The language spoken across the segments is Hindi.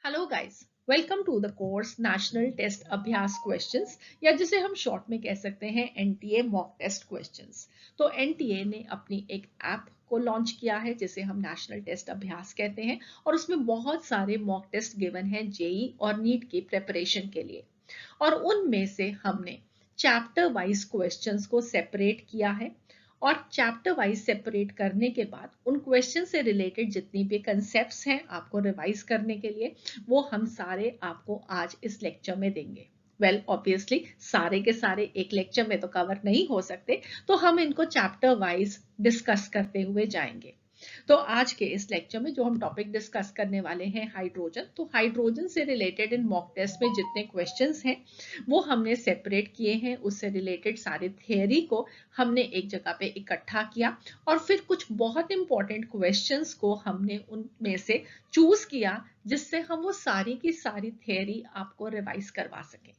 Hello guys, welcome to the course national test Abhyas questions या जिसे हम शॉर्ट में कह सकते हैं एनटीए मॉक टेस्ट क्वेश्चंस। तो एनटीए ने अपनी एक ऐप को लॉन्च किया है जिसे हम नेशनल टेस्ट अभ्यास कहते हैं और उसमें बहुत सारे मॉक टेस्ट गिवन हैं जेई और नीट की प्रिपरेशन के लिए। और उनमें से हमने चैप्टर वाइज क्वेश्चंस को सेपरेट किया है और चैप्टर वाइज सेपरेट करने के बाद उन क्वेश्चन से रिलेटेड जितनी भी कंसेप्ट्स हैं आपको रिवाइज करने के लिए वो हम सारे आपको आज इस लेक्चर में देंगे। वेल ऑब्वियसली सारे के सारे एक लेक्चर में तो कवर नहीं हो सकते, तो हम इनको चैप्टर वाइज डिस्कस करते हुए जाएंगे। तो आज के इस लेक्चर में जो हम टॉपिक डिस्कस करने वाले हैं हाइड्रोजन, तो हाइड्रोजन से रिलेटेड इन मॉक टेस्ट में जितने क्वेश्चंस हैं वो हमने सेपरेट किए हैं। उससे रिलेटेड सारी थियरी को हमने एक जगह पे इकट्ठा किया और फिर कुछ बहुत इंपॉर्टेंट क्वेश्चंस को हमने उनमें से चूज किया जिससे हम वो सारी की सारी थियरी आपको रिवाइज करवा सकें।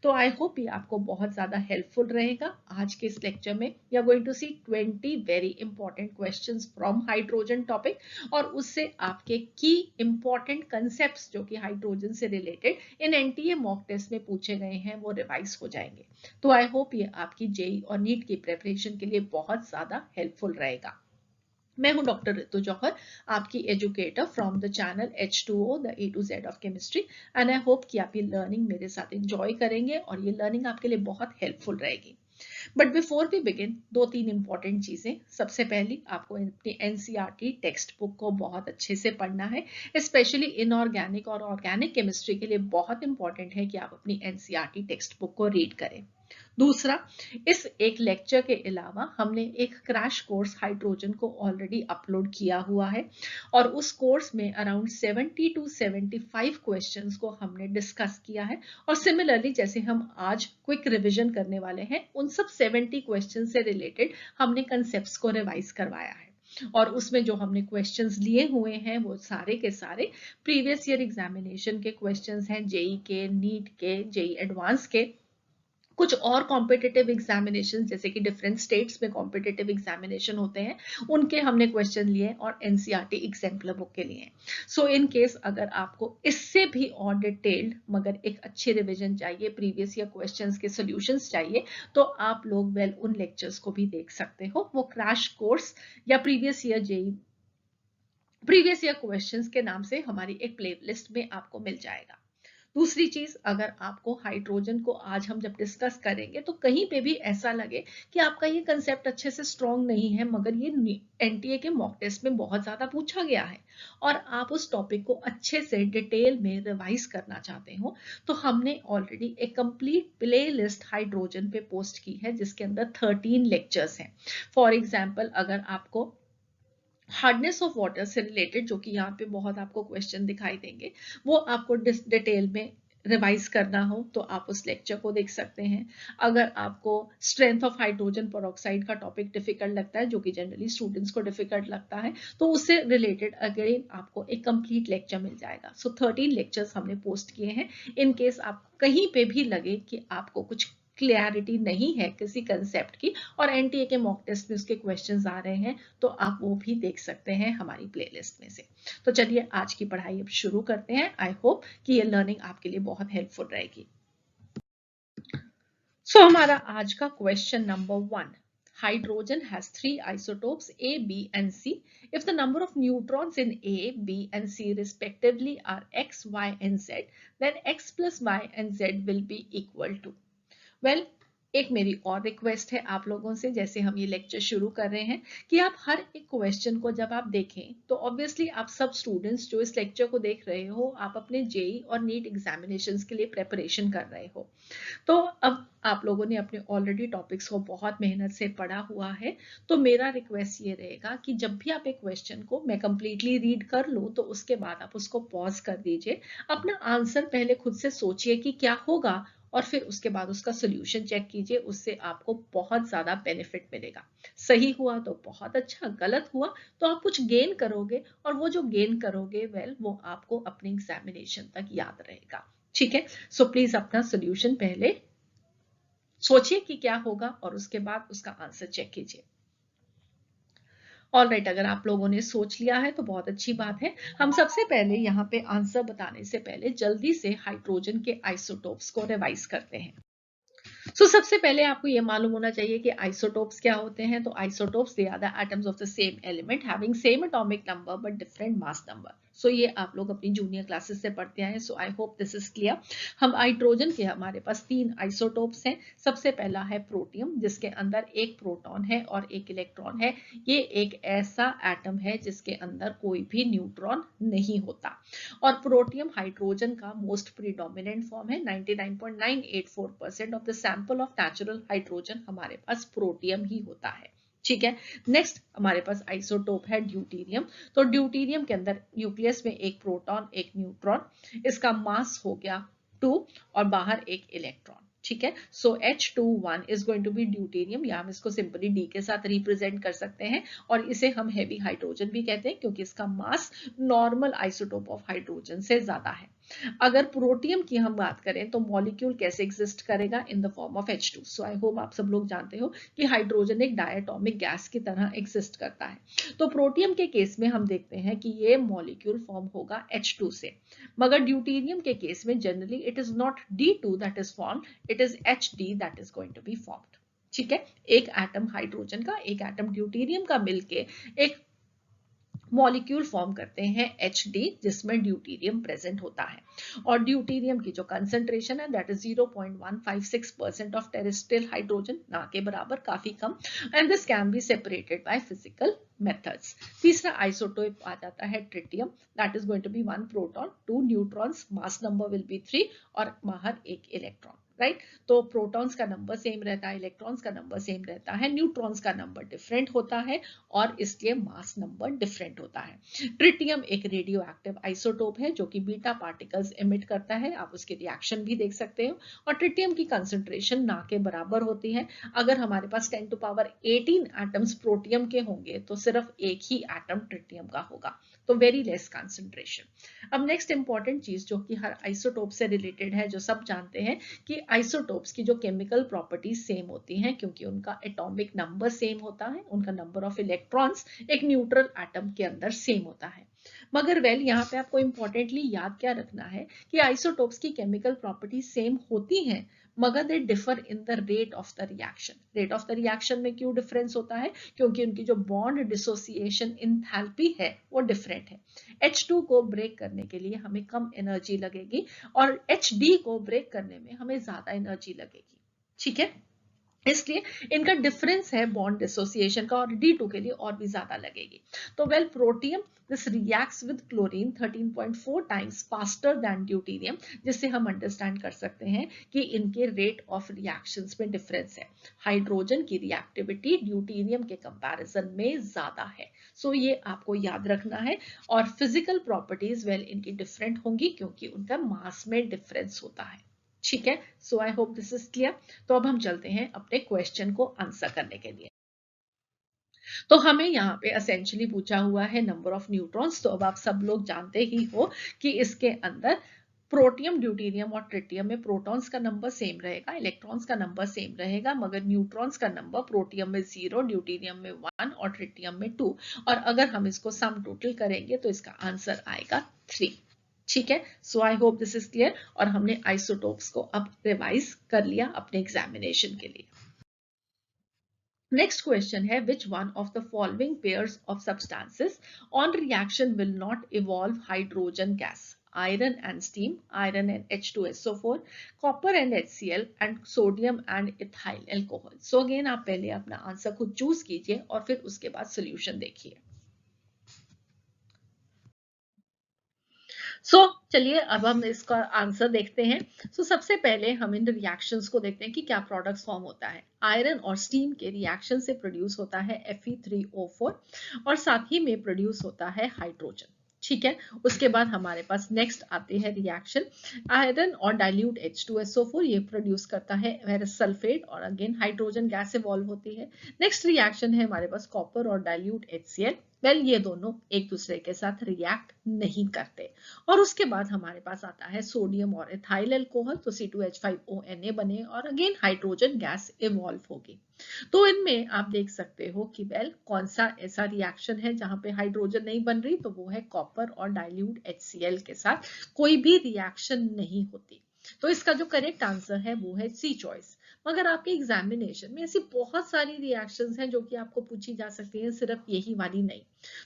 तो आई होप ये आपको बहुत ज्यादा हेल्पफुल रहेगा। आज के इस लेक्चर में we are going to see 20 very important questions from hydrogen topic और उससे आपके की इंपॉर्टेंट कंसेप्ट्स जो कि हाइड्रोजन से रिलेटेड इन एनटीए मॉक टेस्ट में पूछे गए हैं वो रिवाइज हो जाएंगे। तो आई होप ये आपकी जेई और नीट की प्रिपरेशन के लिए बहुत ज्यादा हेल्पफुल रहेगा। मैं हूं डॉक्टर ऋतु जौहर, आपकी educator from the channel H2O the A to Z of chemistry. And I hope कि आप ये लर्निंग मेरे साथ एंजॉय करेंगे और ये लर्निंग आपके लिए बहुत हेल्पफुल रहेगी। बट बिफोर वी बिगिन, दो तीन इंपॉर्टेंट चीजें। सबसे पहली, आपको अपनी एनसीईआरटी टेक्स्ट बुक को बहुत अच्छे से पढ़ना है। स्पेशली इनऑर्गेनिक और ऑर्गेनिक केमिस्ट्री के लिए बहुत इंपॉर्टेंट है कि आप अपनी एनसीईआरटी टेक्स्ट बुक को रीड करें। दूसरा, इस एक लेक्चर के अलावा हमने एक क्रैश कोर्स हाइड्रोजन को ऑलरेडी अपलोड किया हुआ है और उस कोर्स में अराउंड 70 to 75 क्वेश्चंस को हमने डिस्कस किया है। और सिमिलरली जैसे हम आज क्विक रिवीजन करने वाले हैं, उन सब 70 क्वेश्चन से रिलेटेड हमने कंसेप्ट्स को रिवाइज करवाया है। और उसमें जो हमने क्वेश्चंस लिए हुए हैं वो सारे के सारे प्रीवियस ईयर एग्जामिनेशन के क्वेश्चंस हैं, जेई के, नीट के, जेई एडवांस के, कुछ और कॉम्पिटिटिव एग्जामिनेशन जैसे कि डिफरेंट स्टेट्स में कॉम्पिटिटिव एग्जामिनेशन होते हैं उनके हमने क्वेश्चन लिए और एनसीईआरटी एग्जाम्पलर बुक के लिए। सो इन केस अगर आपको इससे भी और डिटेल्ड मगर एक अच्छी रिवीजन चाहिए, प्रीवियस ईयर क्वेश्चंस के सॉल्यूशंस चाहिए, तो आप लोग वेल उन लेक्चर्स को भी देख सकते हो। वो क्रैश कोर्स या प्रीवियस ईयर क्वेश्चंस के नाम से हमारी एक प्लेलिस्ट में आपको मिल जाएगा। दूसरी चीज, अगर आपको हाइड्रोजन को आज हम जब डिस्कस करेंगे तो कहीं पे भी ऐसा लगे कि आपका ये कंसेप्ट अच्छे से स्ट्रॉन्ग नहीं है मगर ये एनटीए के मॉक टेस्ट में बहुत ज्यादा पूछा गया है और आप उस टॉपिक को अच्छे से डिटेल में रिवाइज करना चाहते हो, तो हमने ऑलरेडी एक कंप्लीट प्ले लिस्ट हाइड्रोजन पे पोस्ट की है जिसके अंदर 13 लेक्चर्स हैं। फॉर एग्जाम्पल, अगर आपको हार्डनेस ऑफ वाटर से रिलेटेड, जो कि यहाँ पे बहुत आपको क्वेश्चन दिखाई देंगे, वो आपको डिटेल में रिवाइज करना हो तो आप उस लेक्चर को देख सकते हैं। अगर आपको स्ट्रेंथ ऑफ हाइड्रोजन पेरोक्साइड का टॉपिक डिफिकल्ट लगता है, जो कि जनरली स्टूडेंट्स को डिफिकल्ट लगता है, तो उससे रिलेटेड अगेन आपको एक कंप्लीट लेक्चर मिल जाएगा। सो 13 लेक्चर्स हमने पोस्ट किए हैं। इन केस आप कहीं पे भी लगे कि आपको कुछ क्लियरिटी नहीं है किसी कंसेप्ट की और एनटीए के मॉक टेस्ट में उसके क्वेश्चंस आ रहे हैं, तो आप वो भी देख सकते हैं हमारी प्लेलिस्ट में से। तो चलिए आज की पढ़ाई अब शुरू करते हैं। आई होप कि ये लर्निंग आपके लिए बहुत हेल्पफुल रहेगी। सो हमारा आज का question number 1, hydrogen has 3 isotopes A, B and C. If the number of neutrons in A, B and C respectively are X, Y and Z, then X plus Y and Z will be equal to। Well, एक मेरी और रिक्वेस्ट है आप लोगों से, जैसे हम ये लेक्चर शुरू कर रहे हैं, कि आप हर एक क्वेश्चन को जब आप देखें तो ऑब्वियसली आप सब स्टूडेंट्स जो इस लेक्चर को देख रहे हो, आप अपने जेई और नीट एग्जामिनेशंस के लिए प्रेपरेशन कर रहे हो। तो अब आप लोगों ने अपने ऑलरेडी टॉपिक्स को बहुत मेहनत से पढ़ा हुआ है, तो मेरा रिक्वेस्ट ये रहेगा कि जब भी आप एक क्वेश्चन को मैं कंप्लीटली रीड कर लूँ तो उसके बाद आप उसको पॉज कर दीजिए, अपना आंसर पहले खुद से सोचिए कि क्या होगा और फिर उसके बाद उसका सोल्यूशन चेक कीजिए। उससे आपको बहुत ज्यादा बेनिफिट मिलेगा। सही हुआ तो बहुत अच्छा, गलत हुआ तो आप कुछ गेन करोगे और वो जो गेन करोगे वेल वो आपको अपने एग्जामिनेशन तक याद रहेगा। ठीक है, सो प्लीज अपना सोल्यूशन पहले सोचिए कि क्या होगा और उसके बाद उसका आंसर चेक कीजिए। ऑलराइट, अगर आप लोगों ने सोच लिया है तो बहुत अच्छी बात है। हम सबसे पहले यहाँ पे आंसर बताने से पहले जल्दी से हाइड्रोजन के आइसोटोप्स को रिवाइज करते हैं। सबसे पहले आपको ये मालूम होना चाहिए कि आइसोटोप्स क्या होते हैं। तो isotopes they are the atoms of the same element having same atomic number but different mass number. ये आप लोग अपनी जूनियर क्लासेस से पढ़ते आए हैं। आई होप दिस इज क्लियर। हम हाइड्रोजन के हमारे पास 3 आइसोटोप्स हैं। सबसे पहला है प्रोटियम, जिसके अंदर एक प्रोटॉन है और एक इलेक्ट्रॉन है। ये एक ऐसा एटम है जिसके अंदर कोई भी न्यूट्रॉन नहीं होता। और प्रोटियम हाइड्रोजन का मोस्ट प्रीडोमिनेंट फॉर्म है। 99.984% of the sample of natural hydrogen हमारे पास प्रोटियम ही होता है। ठीक है, नेक्स्ट हमारे पास आइसोटोप है ड्यूटेरियम। तो ड्यूटेरियम के अंदर न्यूक्लियस में एक प्रोटॉन एक न्यूट्रॉन, इसका मास हो गया 2 और बाहर एक इलेक्ट्रॉन। ठीक है, H21 is going to be deuterium, या हम इसको सिंपली डी के साथ रिप्रेजेंट कर सकते हैं। और इसे हम हेवी हाइड्रोजन भी कहते हैं क्योंकि इसका मास नॉर्मल आइसोटोप ऑफ हाइड्रोजन से ज्यादा है। अगर प्रोटियम की हम बात करें तो मॉलिक्यूल कैसे एग्जिस्ट करेगा, in the form of H2। I hope आप सब लोग जानते हो कि हाइड्रोजन एक डायटोमिक गैस की तरह एग्जिस्ट करता है। तो प्रोटियम के केस में हम देखते हैं कि ये मॉलिक्यूल फॉर्म होगा H2 से, मगर ड्यूटेरियम के केस में generally it is not D2 that is formed, it is HD that is going to be formed. ठीक है, एक एटम हाइड्रोजन का एक एटम ड्यूटेरियम का मिलके एक मॉलिक्यूल फॉर्म करते हैं HD, जिसमें ड्यूटेरियम प्रेजेंट होता है। और ड्यूटेरियम की जो कंसंट्रेशन है that is 0.156% of terrestrial hydrogen, ना के बराबर, काफी कम। And this can be separated by physical methods. तीसरा आइसोटोप आ जाता है tritium, that is going to be 1 proton 2 neutrons, mass number will be 3 और बाहर एक इलेक्ट्रॉन। राइट, तो प्रोटॉन्स का नंबर सेम रहता है, इलेक्ट्रॉन्स का नंबर सेम रहता है, न्यूट्रॉन्स का नंबर डिफरेंट होता है और इसलिए मास नंबर डिफरेंट होता है। ट्रिटियम एक रेडियो एक्टिव आइसोटोप है जो कि बीटा पार्टिकल्स एमिट करता है, आप उसके रिएक्शन भी देख सकते हो। और ट्रिटियम की कंसंट्रेशन ना के बराबर होती है। अगर हमारे पास 10 टू पावर 18 एटम्स प्रोटियम के होंगे तो सिर्फ एक ही एटम ट्रिटियम का होगा, तो वेरी लेस कंसंट्रेशन। अब नेक्स्ट इंपॉर्टेंट चीज जो कि हर आइसोटोप से रिलेटेड है, जो सब जानते हैं कि आइसोटोप्स की जो केमिकल प्रॉपर्टीज सेम होती हैं क्योंकि उनका एटॉमिक नंबर सेम होता है, उनका नंबर ऑफ इलेक्ट्रॉन्स एक न्यूट्रल एटम के अंदर सेम होता है। मगर यहाँ पे आपको इंपॉर्टेंटली याद क्या रखना है कि आइसोटोप्स की केमिकल प्रॉपर्टीज सेम होती हैं, मगर they differ in the rate of the reaction. Rate of the reaction में क्यों डिफरेंस होता है, क्योंकि उनकी जो बॉन्ड डिसोसिएशन इंथैल्पी है वो डिफरेंट है। H2 को ब्रेक करने के लिए हमें कम एनर्जी लगेगी और HD को ब्रेक करने में हमें ज्यादा एनर्जी लगेगी। ठीक है, इसलिए इनका डिफरेंस है बॉन्ड डिसोसिएशन का, और D2 के लिए और भी ज्यादा लगेगी। तो protium this reacts with chlorine 13.4 times faster than deuterium, जिससे हम अंडरस्टैंड कर सकते हैं कि इनके रेट ऑफ रिएक्शंस में डिफरेंस है। हाइड्रोजन की रिएक्टिविटी ड्यूटेरियम के कंपैरिजन में ज्यादा है। ये आपको याद रखना है। और फिजिकल प्रॉपर्टीज इनकी डिफरेंट होंगी क्योंकि उनका मास में डिफरेंस होता है। ठीक है, I hope this is clear. तो अब हम चलते हैं अपने क्वेश्चन को आंसर करने के लिए। तो हमें यहाँ पे एसेंशियली पूछा हुआ है नंबर ऑफ न्यूट्रॉन्स। तो अब आप सब लोग जानते ही हो कि इसके अंदर प्रोटियम ड्यूटेरियम और ट्रिटियम में प्रोटॉन्स का नंबर सेम रहेगा, इलेक्ट्रॉन्स का नंबर सेम रहेगा, मगर न्यूट्रॉन्स का नंबर प्रोटियम में 0, ड्यूटेरियम में 1 और ट्रिटियम में 2। और अगर हम इसको सम टोटल करेंगे तो इसका आंसर आएगा 3। ठीक है, I hope this is clear. और हमने आइसोटोप्स को अब रिवाइज कर लिया अपने एग्जामिनेशन के लिए। Next question है, which one of the following pairs of substances on reaction will not evolve hydrogen gas? Iron and steam, iron and H2SO4, copper and HCl, and sodium and ethyl alcohol. So again आप पहले अपना आंसर खुद चूज कीजिए और फिर उसके बाद सोल्यूशन देखिए। चलिए अब हम इसका आंसर देखते हैं। सबसे पहले हम इन रिएक्शंस को देखते हैं कि क्या प्रोडक्ट्स फॉर्म होता है। आयरन और स्टीम के रिएक्शन से प्रोड्यूस होता है Fe3O4 और साथ ही में प्रोड्यूस होता है हाइड्रोजन। ठीक है, उसके बाद हमारे पास नेक्स्ट आते हैं रिएक्शन, आयरन और डाइल्यूट H2SO4 ये प्रोड्यूस करता है फेरस सल्फेट और अगेन हाइड्रोजन गैस इवॉल्व होती है। नेक्स्ट रिएक्शन है हमारे पास कॉपर और डाइल्यूट HCl, वेल ये दोनों एक दूसरे के साथ रिएक्ट नहीं करते। और उसके बाद हमारे पास आता है सोडियम और एथाइल अल्कोहल, तो C2H5ONa बने और अगेन हाइड्रोजन गैस इवॉल्व होगी। तो इनमें आप देख सकते हो कि वेल कौन सा ऐसा रिएक्शन है जहां पे हाइड्रोजन नहीं बन रही, तो वो है कॉपर और डाइल्यूट HCl के साथ कोई भी रिएक्शन नहीं होती। तो इसका जो करेक्ट आंसर है वो है सी चॉइस। मगर आपके एग्जामिनेशन में ऐसी बहुत सारी रिएक्शंस हैं जो कि आपको पूछी जा सकती हैं, सिर्फ यही वाली नहीं।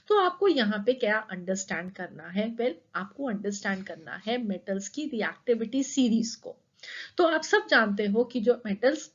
तो आपको यहाँ पे क्या अंडरस्टैंड करना है? वेल आपको अंडरस्टैंड करना है मेटल्स की रिएक्टिविटी सीरीज को। तो आप सब जानते हो कि जो मेटल्स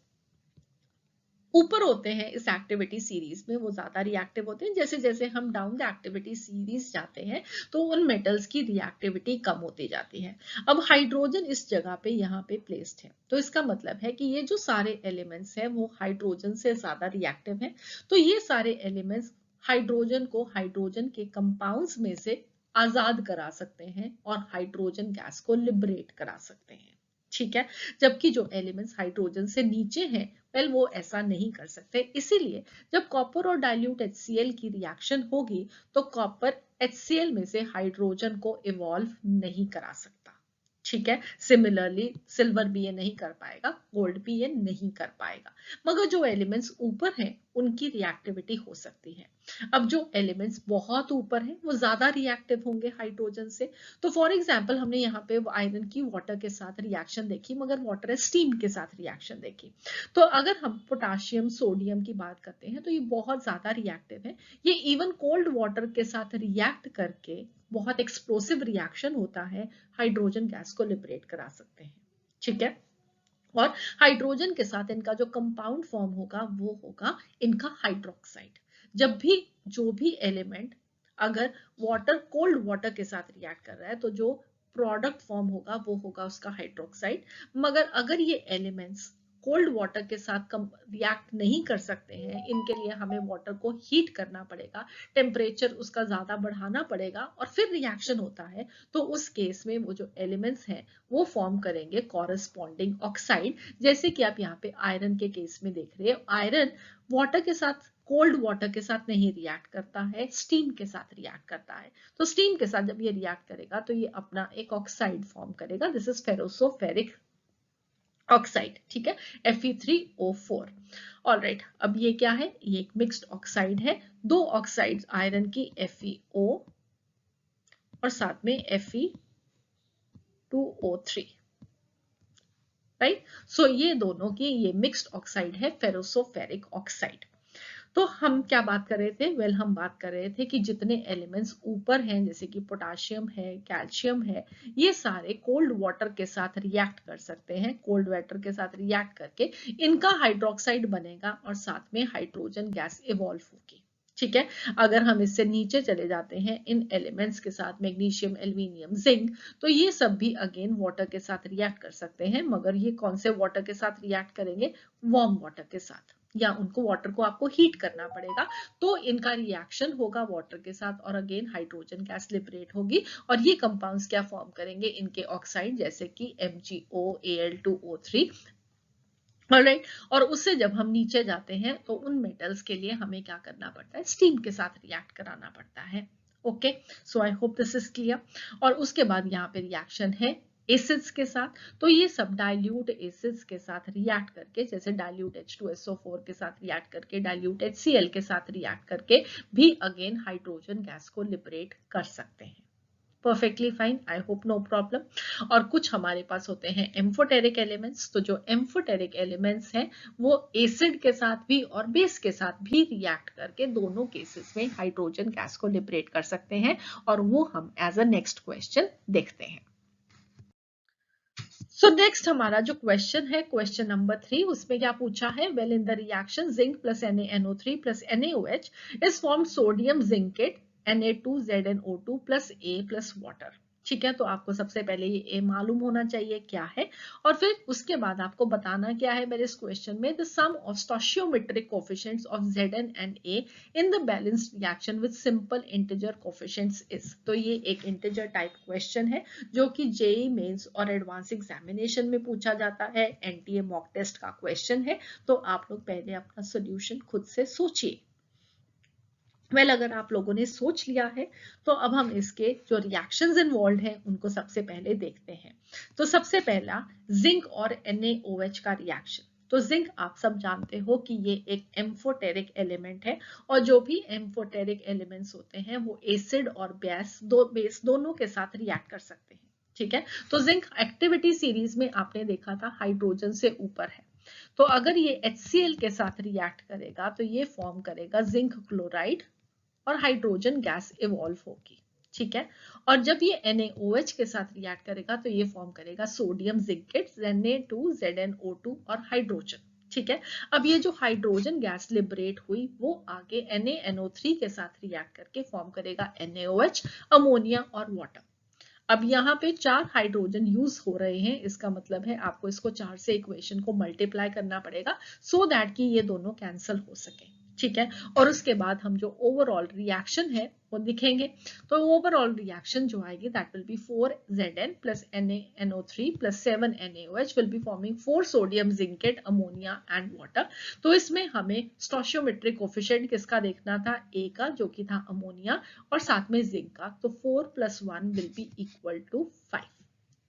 ऊपर होते हैं इस एक्टिविटी सीरीज में वो ज्यादा रिएक्टिव होते हैं, जैसे जैसे हम डाउन द एक्टिविटी सीरीज जाते हैं तो उन मेटल्स की रिएक्टिविटी कम होती जाती है। अब हाइड्रोजन इस जगह पे यहाँ पे प्लेस्ड है, तो इसका मतलब है कि ये जो सारे एलिमेंट्स हैं वो हाइड्रोजन से ज्यादा रिएक्टिव हैं। तो ये सारे एलिमेंट्स हाइड्रोजन को हाइड्रोजन के कंपाउंड्स में से आजाद करा सकते हैं और हाइड्रोजन गैस को लिबरेट करा सकते हैं। ठीक है, जबकि जो एलिमेंट्स हाइड्रोजन से नीचे हैं वेल वो ऐसा नहीं कर सकते। इसीलिए जब कॉपर और डाइल्यूट HCl की रिएक्शन होगी तो कॉपर HCl में से हाइड्रोजन को इवॉल्व नहीं करा सकता। ठीक है, सिमिलरली सिल्वर भी ये नहीं कर पाएगा, गोल्ड भी ये नहीं कर पाएगा। मगर जो एलिमेंट्स ऊपर हैं उनकी रिएक्टिविटी हो सकती है। अब जो एलिमेंट्स बहुत ऊपर हैं वो ज्यादा रिएक्टिव होंगे हाइड्रोजन से। तो फॉर एग्जाम्पल हमने यहाँ पे आयरन की वाटर के साथ रिएक्शन देखी, मगर वाटर स्टीम के साथ रिएक्शन देखी। तो अगर हम पोटाशियम सोडियम की बात करते हैं तो ये बहुत ज्यादा रिएक्टिव है। ये इवन कोल्ड वाटर के साथ रिएक्ट करके बहुत एक्सप्लोसिव रिएक्शन होता है, हाइड्रोजन गैस को लिबरेट करा सकते हैं। ठीक है, और हाइड्रोजन के साथ इनका जो कंपाउंड फॉर्म होगा वो होगा इनका हाइड्रोक्साइड। जब भी जो भी एलिमेंट अगर वाटर कोल्ड वाटर के साथ रिएक्ट कर रहा है तो जो प्रोडक्ट फॉर्म होगा वो होगा उसका हाइड्रोक्साइड। मगर अगर ये एलिमेंट्स कोल्ड वाटर के साथ रिएक्ट नहीं कर सकते हैं, इनके लिए हमें वाटर को हीट करना पड़ेगा, टेम्परेचर उसका ज्यादा बढ़ाना पड़ेगा और फिर रिएक्शन होता है। तो उस केस में वो जो एलिमेंट्स हैं वो फॉर्म करेंगे कॉरेस्पॉन्डिंग ऑक्साइड। जैसे कि आप यहाँ पे आयरन के केस में देख रहे हो, आयरन वाटर के साथ कोल्ड वाटर के साथ नहीं रिएक्ट करता है, स्टीम के साथ रिएक्ट करता है। तो स्टीम के साथ जब ये रिएक्ट करेगा तो ये अपना एक ऑक्साइड फॉर्म करेगा, दिस इज फेरोसोफेरिक ऑक्साइड। ठीक है, Fe3O4। ऑलराइट, अब ये क्या है? ये एक मिक्स्ड ऑक्साइड है, दो ऑक्साइड आयरन की FeO और साथ में Fe2O3। राइट, सो ये दोनों की ये मिक्स्ड ऑक्साइड है फेरोसोफेरिक ऑक्साइड। तो हम क्या बात कर रहे थे? वेल हम बात कर रहे थे कि जितने एलिमेंट्स ऊपर हैं जैसे कि पोटाशियम है, कैल्शियम है, ये सारे कोल्ड वाटर के साथ रिएक्ट कर सकते हैं। कोल्ड वाटर के साथ रिएक्ट करके इनका हाइड्रोक्साइड बनेगा और साथ में हाइड्रोजन गैस इवॉल्व होगी। ठीक है, अगर हम इससे नीचे चले जाते हैं इन एलिमेंट्स के साथ, मैग्नीशियम, एल्यूमिनियम, जिंक, तो ये सब भी अगेन वाटर के साथ रिएक्ट कर सकते हैं। मगर ये कौन से वाटर के साथ रिएक्ट करेंगे? वार्म वाटर के साथ, या उनको वाटर को आपको हीट करना पड़ेगा। तो इनका रिएक्शन होगा वाटर के साथ और अगेन हाइड्रोजन गैस लिबरेट होगी और ये कंपाउंड्स क्या फॉर्म करेंगे? इनके ऑक्साइड, जैसे कि MgO, Al2O3। ऑलराइट, और उससे जब हम नीचे जाते हैं तो उन मेटल्स के लिए हमें क्या करना पड़ता है? स्टीम के साथ रिएक्ट कराना पड़ता है। Okay, so I hope this is clear. और उसके बाद यहाँ पे रिएक्शन है एसिड्स के साथ। तो ये सब डाइल्यूट एसिड्स के साथ रिएक्ट करके, जैसे डाइल्यूट H2SO4 के साथ रिएक्ट करके, डाइल्यूट HCl के साथ रिएक्ट करके भी अगेन हाइड्रोजन गैस को लिबरेट कर सकते हैं। Perfectly fine, I hope no problem. और कुछ हमारे पास होते हैं एम्फोटेरिक एलिमेंट्स। तो जो एम्फोटेरिक एलिमेंट्स हैं वो एसिड के साथ भी और बेस के साथ भी रिएक्ट करके दोनों केसेस में हाइड्रोजन गैस को लिबरेट कर सकते हैं, और वो हम एज अ नेक्स्ट क्वेश्चन देखते हैं। सो नेक्स्ट हमारा जो क्वेश्चन है, क्वेश्चन नंबर 3, उसमें क्या पूछा है? Well in the reaction zinc plus NaNO3 plus NaOH is form sodium zincate Na2ZnO2 plus A plus water. ठीक है, तो आपको सबसे पहले ये A मालूम होना चाहिए क्या है, और फिर उसके बाद आपको बताना क्या है मेरे इस क्वेश्चन में? The sum of stoichiometric coefficients of Zn and A in the balanced reaction with simple integer coefficients is. तो ये एक इंटीजर टाइप क्वेश्चन है जो कि जेईई मेंस और एडवांस एग्जामिनेशन में पूछा जाता है, एनटीए मॉक टेस्ट का क्वेश्चन है। तो आप लोग पहले अपना सॉल्यूशन खुद से सोचिए। अगर आप लोगों ने सोच लिया है तो अब हम इसके जो रिएक्शंस इन्वॉल्व हैं उनको सबसे पहले देखते हैं। तो सबसे पहला जिंक और NaOH का रिएक्शन। तो जिंक आप सब जानते हो कि ये एक एम्फोटेरिक एलिमेंट है, और जो भी एम्फोटेरिक एलिमेंट्स होते हैं वो एसिड और बेस दोनों के साथ रिएक्ट कर सकते हैं। ठीक है, तो जिंक एक्टिविटी सीरीज में आपने देखा था हाइड्रोजन से ऊपर है, तो अगर ये HCl के साथ रिएक्ट करेगा तो ये फॉर्म करेगा जिंक क्लोराइड और हाइड्रोजन गैस इवॉल्व होगी। ठीक है, और जब ये NaOH के साथ रिएक्ट करेगा तो ये फॉर्म करेगा सोडियम जिंकेट Na2ZnO2 और हाइड्रोजन। ठीक है, अब ये जो हाइड्रोजन गैस लिबरेट हुई वो आगे NaNO3 के साथ रिएक्ट करके फॉर्म करेगा NaOH, अमोनिया और वाटर। अब यहाँ पे 4 हाइड्रोजन यूज हो रहे हैं, इसका मतलब है आपको इसको 4 से इक्वेशन को मल्टीप्लाई करना पड़ेगा सो दैट कि ये दोनों कैंसिल हो सके। ठीक है, और उसके बाद हम जो ओवरऑल रिएक्शन है वो दिखेंगे। तो ओवरऑल रिएक्शन जो आएगी that will B 4Zn plus NaNO3 plus 7NaOH will be forming 4 sodium zincate ammonia and water। तो इसमें हमें स्टोशियोमेट्रिक कोफिशिएंट किसका देखना था, A का, जो कि था अमोनिया, और साथ में जिंक का। तो 4 + 1 will be equal to 5।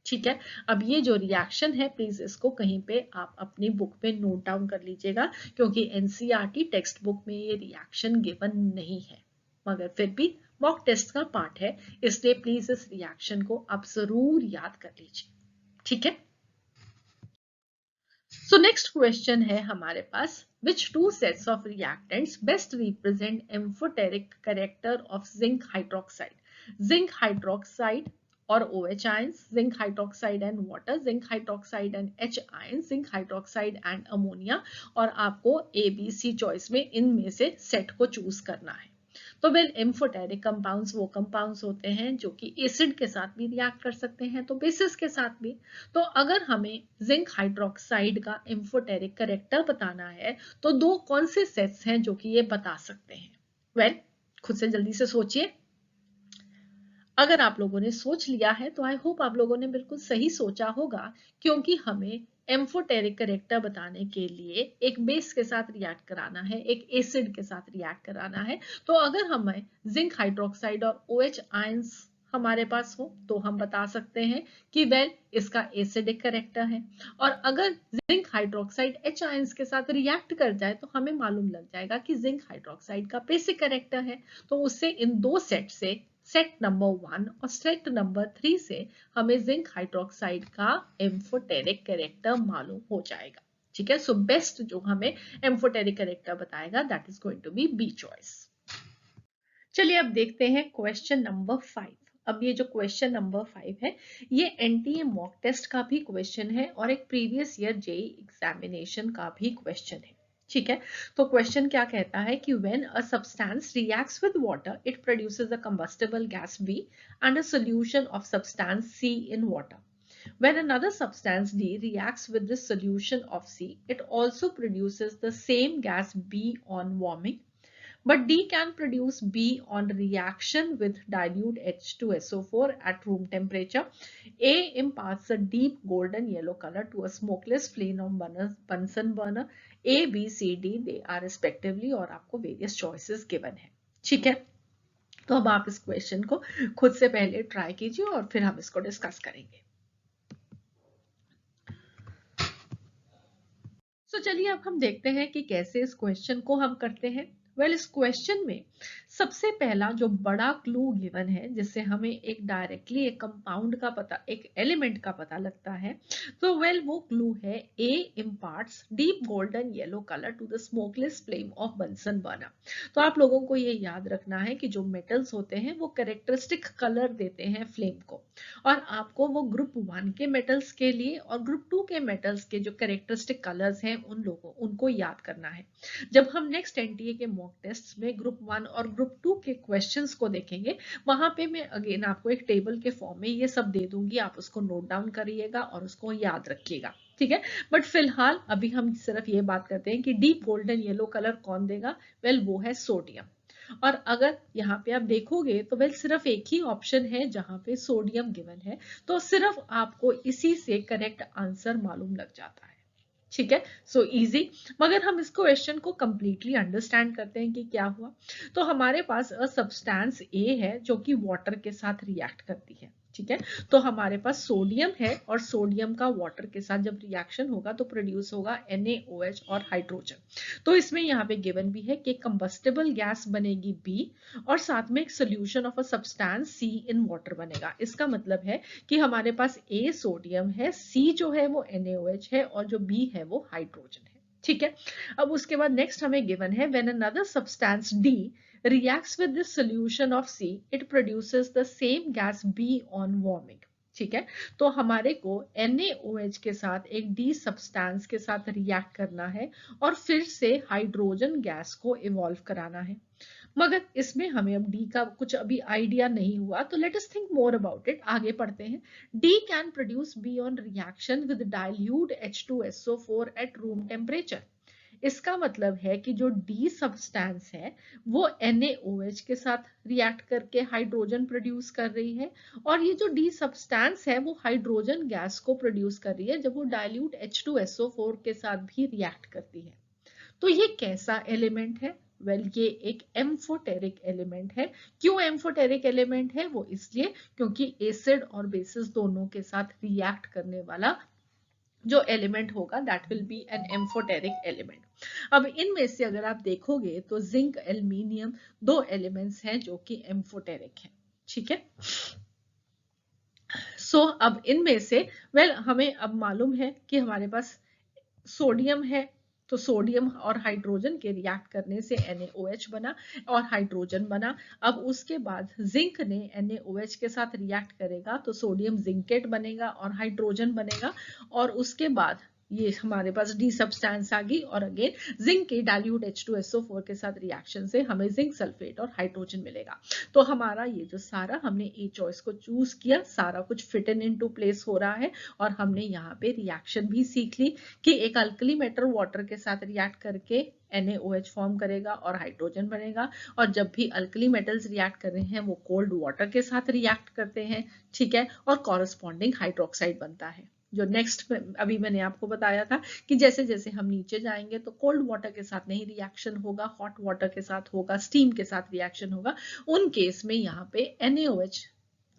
ठीक है, अब ये जो रिएक्शन है प्लीज इसको कहीं पे आप अपनी बुक पे नोट डाउन कर लीजिएगा, क्योंकि एनसीईआरटी टेक्स्ट बुक में ये रिएक्शन गिवन नहीं है, मगर फिर भी मॉक टेस्ट का पार्ट है, इसलिए प्लीज इस रिएक्शन को आप जरूर याद कर लीजिए। ठीक है, सो नेक्स्ट क्वेश्चन है हमारे पास, which two sets of reactants best represent amphoteric character of zinc hydroxide? Zinc hydroxide और OH ions, zinc hydroxide and water, zinc hydroxide and H ions, zinc hydroxide and ammonia, और आपको ABC चॉइस में इनमें से सेट को चूज करना है। तो वेल एम्फोटेरिक कंपाउंड्स वो कंपाउंड्स होते हैं जो कि एसिड के साथ भी रिएक्ट कर सकते हैं, तो बेसिस के साथ भी। तो अगर हमें जिंक हाइड्रोक्साइड का एम्फोटेरिक करेक्टर बताना है तो दो कौन से सेट्स हैं जो कि ये बता सकते हैं? वेल खुद से जल्दी से सोचिए। अगर आप लोगों ने सोच लिया है तो आई होप आप लोगों ने बिल्कुल सही सोचा होगा, क्योंकि हमें एम्फोटेरिक करेक्टर बताने के लिए एक बेस के साथ रिएक्ट कराना है, एक एसिड के साथ रिएक्ट कराना है। तो अगर हमें जिंक हाइड्रोक्साइड और OH आयंस हमारे पास हो तो हम बता सकते हैं कि वेल इसका एसिडिक करेक्टर है, और अगर जिंक हाइड्रोक्साइड H आयंस के साथ रिएक्ट कर जाए तो हमें मालूम लग जाएगा कि जिंक हाइड्रोक्साइड का बेसिक करेक्टर है। तो उससे इन दो सेट से सेट नंबर 1 और सेट नंबर 3 से हमें जिंक हाइड्रोक्साइड का एम्फोटेरिक कैरेक्टर मालूम हो जाएगा। ठीक है, सो बेस्ट जो हमें एम्फोटेरिक कैरेक्टर बताएगा that is going to be B choice. चलिए अब देखते हैं क्वेश्चन नंबर 5। अब ये जो क्वेश्चन नंबर 5 है ये एनटीए मॉक टेस्ट का भी क्वेश्चन है और एक प्रीवियस ईयर जेई एग्जामिनेशन का भी क्वेश्चन है। ठीक है, तो क्वेश्चन क्या कहता है कि when a substance reacts with water it produces a combustible gas B and a solution of substance C in water. When another substance D reacts with this solution of C, it also produces the same gas B on warming, but D can produce B on reaction with dilute H2SO4 at room temperature. A imparts a deep golden yellow color to a smokeless flame of Bunsen burner. A, B, C, D, they are respectively, और आपको various choices given है। ठीक है, तो अब आप इस क्वेश्चन को खुद से पहले ट्राई कीजिए और फिर हम इसको डिस्कस करेंगे। तो चलिए अब हम देखते हैं कि कैसे इस क्वेश्चन को हम करते हैं। वेल इस क्वेश्चन में सबसे पहला जो बड़ा क्लू गिवन है जिससे हमें एक डायरेक्टली एक कंपाउंड का पता, एक एलिमेंट का पता लगता है, तो वेल वो क्लू है a imparts deep golden yellow colour to the smokeless flame of Bunsen burner. तो आप लोगों को ये याद रखना है कि जो मेटल्स होते हैं वो कैरेक्टरिस्टिक कलर देते हैं फ्लेम को, और आपको वो ग्रुप 1 के मेटल्स के लिए और ग्रुप 2 के मेटल्स के जो कैरेक्टरिस्टिक कलर्स हैं उनको याद करना है। जब हम नेक्स्ट एनटीए के मॉक टेस्ट में ग्रुप 1 और ग्रुप 2 के क्वेश्चंस को देखेंगे वहां पे मैं अगेन आपको एक टेबल के फॉर्म में ये सब दे दूंगी, आप उसको नोट डाउन करिएगा और उसको याद रखिएगा। ठीक है, बट फिलहाल अभी हम सिर्फ ये बात करते हैं कि डीप गोल्डन येलो कलर कौन देगा। वेल वो है सोडियम, और अगर यहाँ पे आप देखोगे तो वेल सिर्फ एक ही ऑप्शन है जहां पे सोडियम गिवन है, तो सिर्फ आपको इसी से करेक्ट आंसर मालूम लग जाता है। ठीक है, सो इजी। मगर हम इस क्वेश्चन को कंप्लीटली अंडरस्टैंड करते हैं कि क्या हुआ। तो हमारे पास अ सब्सटेंस ए है जो कि वाटर के साथ रिएक्ट करती है, ठीक है। तो हमारे पास सोडियम है और सोडियम का वाटर के साथ जब रिएक्शन होगा तो प्रोड्यूस होगा NaOH और हाइड्रोजन। तो इसमें यहाँ पे गिवन भी है कि कंबस्टेबल गैस बनेगी बी और साथ में एक solution of a substance C in water बनेगा। इसका मतलब है कि हमारे पास ए सोडियम है, सी जो है वो NaOH है और जो बी है वो हाइड्रोजन है, ठीक है। अब उसके बाद नेक्स्ट हमें गिवन है when another substance D reacts with this solution of C, it produces the same gas B on warming, ठीक है। तो हमारे को NaOH के साथ एक डी सब्सटेंस के साथ रिएक्ट करना है और फिर से हाइड्रोजन गैस को इवॉल्व कराना है। मगर इसमें हमें अब डी का कुछ अभी आइडिया नहीं हुआ, तो let us think more about it. आगे पढ़ते हैं। D can produce be on reaction with dilute H2SO4 at room temperature. इसका मतलब है कि जो डी सब्सटेंस है वो NaOH के साथ रिएक्ट करके हाइड्रोजन प्रोड्यूस कर रही है और ये जो डी सब्सटेंस है वो हाइड्रोजन गैस को प्रोड्यूस कर रही है जब वो डाइल्यूट H2SO4 के साथ भी रिएक्ट करती है। तो ये कैसा एलिमेंट है? ये एक एम्फोटेरिक एलिमेंट है। क्यों एम्फोटेरिक एलिमेंट है? वो इसलिए क्योंकि एसिड और बेसिस दोनों के साथ रिएक्ट करने वाला जो एलिमेंट होगा that will be an amphoteric element. अब इनमें से अगर आप देखोगे तो जिंक एल्यूमिनियम दो एलिमेंट्स हैं जो कि एम्फोटेरिक हैं, ठीक है। सो अब इनमें से हमें अब मालूम है कि हमारे पास सोडियम है, तो सोडियम और हाइड्रोजन के रिएक्ट करने से NaOH बना और हाइड्रोजन बना। अब उसके बाद जिंक ने NaOH के साथ रिएक्ट करेगा तो सोडियम जिंकेट बनेगा और हाइड्रोजन बनेगा और उसके बाद ये हमारे पास डी सब्सटेंस आ गई और अगेन जिंक के डाइल्यूट H2SO4 के साथ रिएक्शन से हमें जिंक सल्फेट और हाइड्रोजन मिलेगा। तो हमारा ये जो सारा हमने ए चॉइस को चूज किया, सारा कुछ फिट इन इनटू प्लेस हो रहा है और हमने यहाँ पे रिएक्शन भी सीख ली कि एक अल्कली मेटल वाटर के साथ रिएक्ट करके NaOH फॉर्म करेगा और हाइड्रोजन बनेगा और जब भी अल्कली मेटल्स रिएक्ट कर रहे हैं वो कोल्ड वाटर के साथ रिएक्ट करते हैं, ठीक है, और कॉरस्पॉन्डिंग हाइड्रोक्साइड बनता है। जो नेक्स्ट अभी मैंने आपको बताया था कि जैसे जैसे हम नीचे जाएंगे तो कोल्ड वाटर के साथ नहीं रिएक्शन होगा, हॉट वाटर के साथ होगा, स्टीम के साथ रिएक्शन होगा। उन केस में यहाँ पे NaOH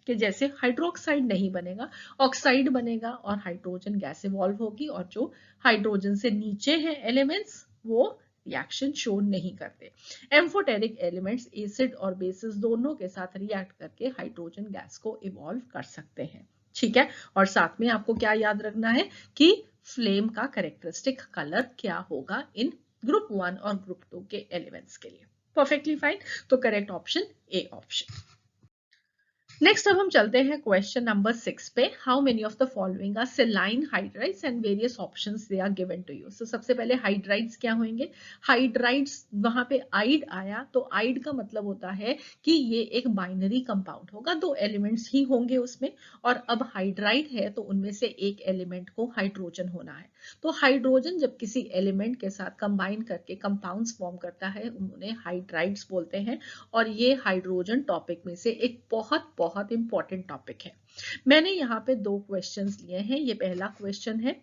के जैसे हाइड्रोक्साइड नहीं बनेगा, ऑक्साइड बनेगा और हाइड्रोजन गैस इवॉल्व होगी और जो हाइड्रोजन से नीचे हैं एलिमेंट्स वो रिएक्शन शो नहीं करते। एम्फोटेरिक एलिमेंट्स एसिड और बेसिस दोनों के साथ रिएक्ट करके हाइड्रोजन गैस को इवॉल्व कर सकते हैं, ठीक है। और साथ में आपको क्या याद रखना है कि फ्लेम का कैरेक्टरिस्टिक कलर क्या होगा इन ग्रुप 1 और ग्रुप 2 के एलिमेंट्स के लिए। Perfectly fine. तो correct option A option. Next अब हम चलते हैं क्वेश्चन नंबर 6 पे। How many of the following are saline hydrides and various options they are given to you. So सबसे पहले हाइड्राइड्स क्या होंगे? हाइड्राइड्स वहां पे आइड आया तो आइड का मतलब होता है कि ये एक बाइनरी कंपाउंड होगा, दो एलिमेंट्स ही होंगे उसमें। और अब हाइड्राइड है तो उनमें से एक एलिमेंट को हाइड्रोजन होना है। तो हाइड्रोजन जब किसी एलिमेंट के साथ कंबाइन करके कंपाउंड्स फॉर्म करता है उन्हें हाइड्राइड्स बोलते हैं। और ये हाइड्रोजन टॉपिक में से एक बहुत बहुत इंपॉर्टेंट टॉपिक है। मैंने यहाँ पे दो क्वेश्चंस लिए हैं, ये पहला क्वेश्चन है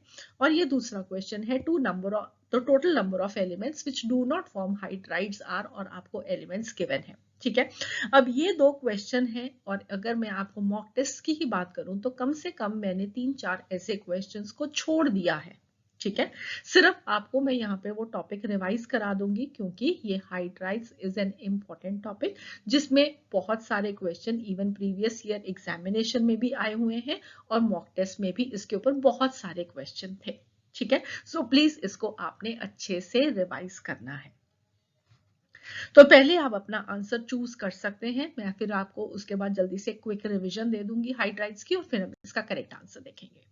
और ये दूसरा क्वेश्चन है। तो total number of elements which do not form hydrides are, और आपको एलिमेंट्स गिवन है, ठीक है। अब ये दो क्वेश्चन है और अगर मैं आपको मॉक टेस्ट की ही बात करूं तो कम से कम मैंने 3-4 ऐसे क्वेश्चंस को छोड़ दिया है, ठीक है। सिर्फ आपको मैं यहाँ पे वो टॉपिक रिवाइज करा दूंगी क्योंकि ये hydrides is an important topic जिसमें बहुत सारे question even previous year examination में भी आए हुए हैं और मॉक टेस्ट में भी इसके ऊपर बहुत सारे क्वेश्चन थे, ठीक है। सो प्लीज इसको आपने अच्छे से रिवाइज करना है। तो पहले आप अपना आंसर चूज कर सकते हैं, मैं फिर आपको उसके बाद जल्दी से क्विक रिविजन दे दूंगी हाइड्राइड्स की और फिर हम इसका करेक्ट आंसर देखेंगे।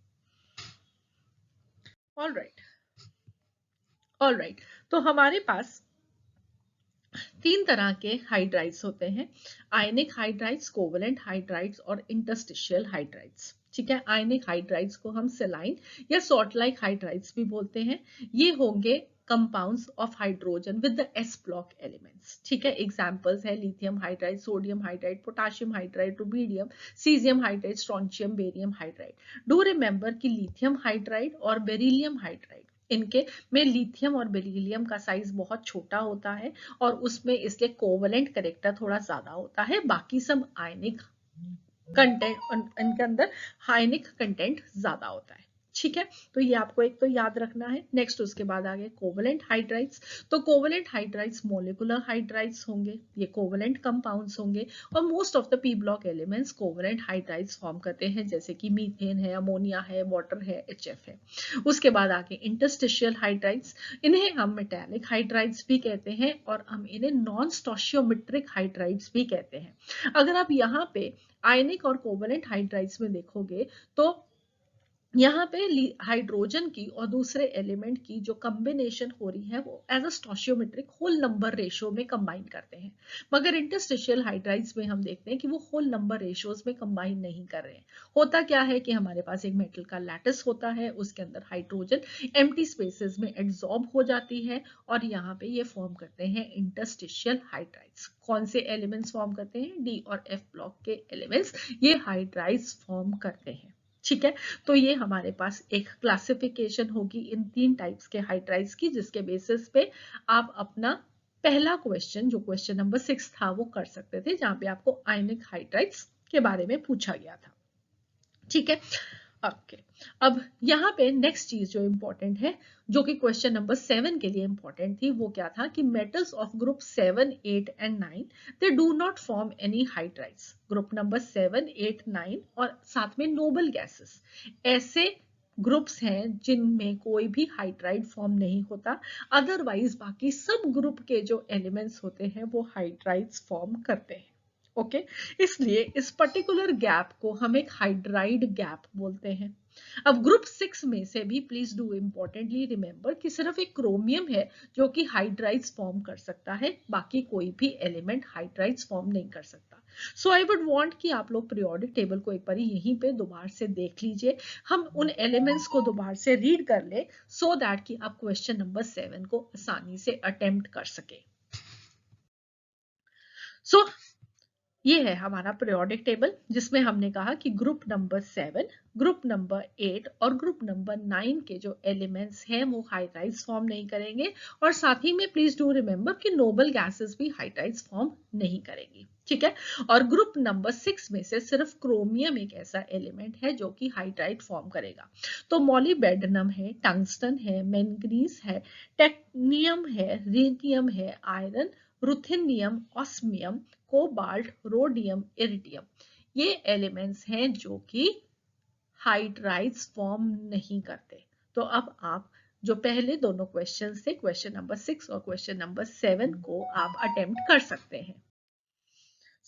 ऑल राइट, तो हमारे पास तीन तरह के हाइड्राइड्स होते हैं। आयनिक हाइड्राइड्स, कोवलेंट हाइड्राइड्स और इंटरस्टिशियल हाइड्राइड्स, ठीक है। आयनिक हाइड्राइड्स को हम सेलाइन या सॉल्ट लाइक हाइड्राइड्स भी बोलते हैं। ये होंगे compounds of hydrogen with the s block elements, ठीक है। एग्जांपल्स है lithium hydride, sodium hydride, potassium hydride, rubidium, caesium hydride, strontium, barium hydride. Do remember कि लिथियम हाइड्राइड और बेरिलियम हाइड्राइड इनके में लिथियम और बेरिलियम का साइज बहुत छोटा होता है और उसमें इसलिए कोवलेंट कैरेक्टर थोड़ा ज्यादा होता है, बाकी सब आयनिक कंटेंट, इनके अंदर आयनिक कंटेंट ज्यादा होता है। ठीक है, तो ये आपको एक तो याद रखना है। नेक्स्ट उसके बाद आगे कोवलेंट हाइड्राइड्स। तो कोवलेंट हाइड्राइड्स मोलिकुलर हाइड्राइड्स होंगे, ये कोवलेंट कंपाउंड्स होंगे और most of the P block elements covalent hydrides form करते हैं, जैसे कि मीथेन है, अमोनिया है, वाटर है, HF है। उसके बाद आगे इंटरस्टिशियल हाइड्राइड्स, इन्हें हम मेटालिक हाइड्राइड्स भी कहते हैं और हम इन्हें नॉन स्टोशियोमेट्रिक हाइड्राइड्स भी कहते हैं। अगर आप यहाँ पे आयनिक और कोवलेंट हाइड्राइड्स में देखोगे तो यहाँ पे हाइड्रोजन की और दूसरे एलिमेंट की जो कॉम्बिनेशन हो रही है वो as a stoichiometric whole number ratio में कंबाइन करते हैं, मगर इंटरस्टिशियल हाइड्राइड्स में हम देखते हैं कि वो होल नंबर रेशियोज में कंबाइन नहीं कर रहे हैं। होता क्या है कि हमारे पास एक मेटल का लैटिस होता है, उसके अंदर हाइड्रोजन एम्प्टी स्पेसेस में एब्जॉर्ब हो जाती है और यहाँ पे ये फॉर्म करते हैं इंटरस्टिशियल हाइड्राइड्स। कौन से एलिमेंट्स फॉर्म करते हैं? डी और एफ ब्लॉक के एलिमेंट्स ये हाइड्राइड्स फॉर्म करते हैं। ठीक है, तो ये हमारे पास एक क्लासिफिकेशन होगी इन 3 टाइप्स के हाइड्राइड्स की, जिसके बेसिस पे आप अपना पहला क्वेश्चन, जो क्वेश्चन नंबर 6 था, वो कर सकते थे, जहां पे आपको आयनिक हाइड्राइड्स के बारे में पूछा गया था। ठीक है, ओके। अब यहाँ पे नेक्स्ट चीज जो इंपॉर्टेंट है, जो कि क्वेश्चन नंबर 7 के लिए इंपॉर्टेंट थी, वो क्या था कि metals of group 7, 8 and 9 they do not form any hydrides. Group number 7, 8, 9 और साथ में नोबल गैसेस, ऐसे ग्रुप्स हैं जिनमें कोई भी हाइड्राइड फॉर्म नहीं होता, अदरवाइज बाकी सब ग्रुप के जो एलिमेंट्स होते हैं वो हाइड्राइड्स फॉर्म करते हैं। ओके, इसलिए इस पर्टिकुलर गैप को हम एक हाइड्राइड गैप बोलते हैं। अब ग्रुप 6 में से भी प्लीज डू इंपॉर्टेंटली रिमेंबर कि सिर्फ एक क्रोमियम है जो कि हाइड्राइड्स फॉर्म कर सकता है, बाकी कोई भी एलिमेंट हाइड्राइड्स फॉर्म नहीं कर सकता। सो आई वुड वांट कि आप लोग पीरियोडिक टेबल को एक बार यहीं पे दोबारा से देख लीजिए, हम उन एलिमेंट्स को दोबारा से रीड कर ले, सो दैट कि आप क्वेश्चन नंबर 7 को आसानी से अटेम्प्ट कर सके। सो ये है हमारा पीरियोडिक टेबल, जिसमें हमने कहा कि ग्रुप नंबर 7, ग्रुप नंबर 8 और ग्रुप नंबर 9 के जो एलिमेंट्स हैं वो हाइड्राइड्स फॉर्म नहीं करेंगे, और साथ ही में प्लीज डू रिमेंबर कि नोबल गैसेस भी हाइड्राइड्स फॉर्म नहीं करेंगी। ठीक है, और ग्रुप नंबर 6 में से सिर्फ क्रोमियम एक ऐसा एलिमेंट है जो कि हाइड्राइड फॉर्म करेगा। तो मॉलिबेडनम है, टंगस्टन है, मैंगनीज है, टेक्नियम है, रिथियम है, iron, ruthenium, osmium, cobalt, rhodium, iridium, ये एलिमेंट्स हैं जो कि हाइड्राइड्स फॉर्म नहीं करते। तो अब आप जो पहले दोनों क्वेश्चन थे, क्वेश्चन नंबर 6 और क्वेश्चन नंबर 7 को आप अटेम्प्ट कर सकते हैं।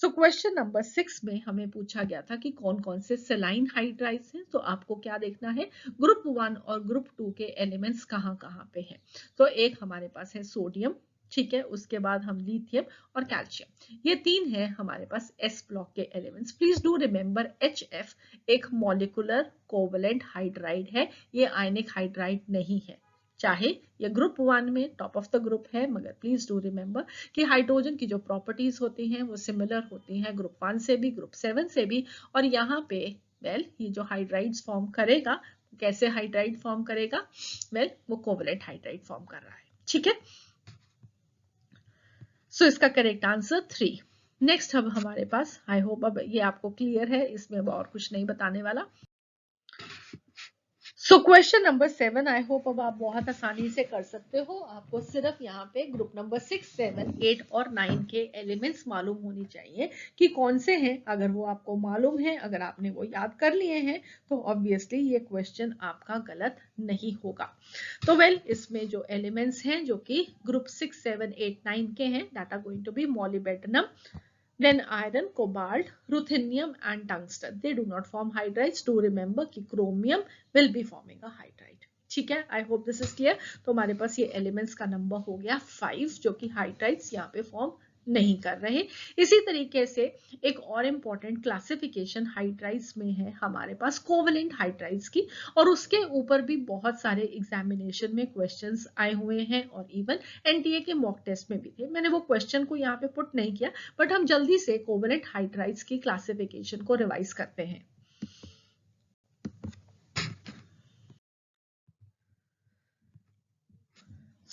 सो क्वेश्चन नंबर 6 में हमें पूछा गया था कि कौन कौन से सेलाइन हाइड्राइड्स हैं। तो आपको क्या देखना है, ग्रुप 1 और ग्रुप 2 के एलिमेंट्स कहाँ कहाँ पे हैं। तो एक हमारे पास है सोडियम, ठीक है, उसके बाद हम लिथियम और कैल्शियम, ये 3 है हमारे पास एस ब्लॉक के elements. Please do remember HF एक मॉलिकुलर कोवलेंट हाइड्राइड है, ये आयनिक हाइड्राइड नहीं है, चाहे ये ग्रुप 1 में टॉप ऑफ द ग्रुप है, मगर प्लीज डू रिमेंबर कि हाइड्रोजन की जो प्रॉपर्टीज होती हैं वो सिमिलर होती हैं ग्रुप 1 से भी, ग्रुप 7 से भी, और यहाँ पे ये जो हाइड्राइड्स फॉर्म करेगा, कैसे हाइड्राइड फॉर्म करेगा, वो कोवलेंट हाइड्राइड फॉर्म कर रहा है। ठीक है, सो इसका करेक्ट आंसर 3। नेक्स्ट अब हमारे पास, आई होप अब ये आपको क्लियर है, इसमें अब और कुछ नहीं बताने वाला। So question number 7, I hope अब आप बहुत आसानी से कर सकते हो। आपको सिर्फ यहाँ पे ग्रुप नंबर 6, 7, 8 और 9 के एलिमेंट्स मालूम होनी चाहिए कि कौन से हैं। अगर वो आपको मालूम है, अगर आपने वो याद कर लिए हैं, तो ऑब्वियसली ये क्वेश्चन आपका गलत नहीं होगा। तो इसमें जो एलिमेंट्स हैं जो कि ग्रुप 6, 7, 8, 9 के हैं, that are going to be molybdenum, then iron, cobalt, ruthenium and tungsten. They do not form hydrides. Do remember कि chromium will be forming a hydride. ठीक है, I hope this is clear. तो हमारे पास ये एलिमेंट्स का नंबर हो गया 5, जो कि हाइड्राइड्स यहाँ पे फॉर्म नहीं कर रहे। इसी तरीके से एक और इंपॉर्टेंट क्लासिफिकेशन हाइड्राइड्स में है हमारे पास कोवलेंट हाइड्राइड्स की, और उसके ऊपर भी बहुत सारे एग्जामिनेशन में क्वेश्चंस आए हुए हैं, और इवन एनटीए के मॉक टेस्ट में भी थे। मैंने वो क्वेश्चन को यहाँ पे पुट नहीं किया, बट हम जल्दी से कोवलेंट हाइड्राइड्स की क्लासिफिकेशन को रिवाइज करते हैं।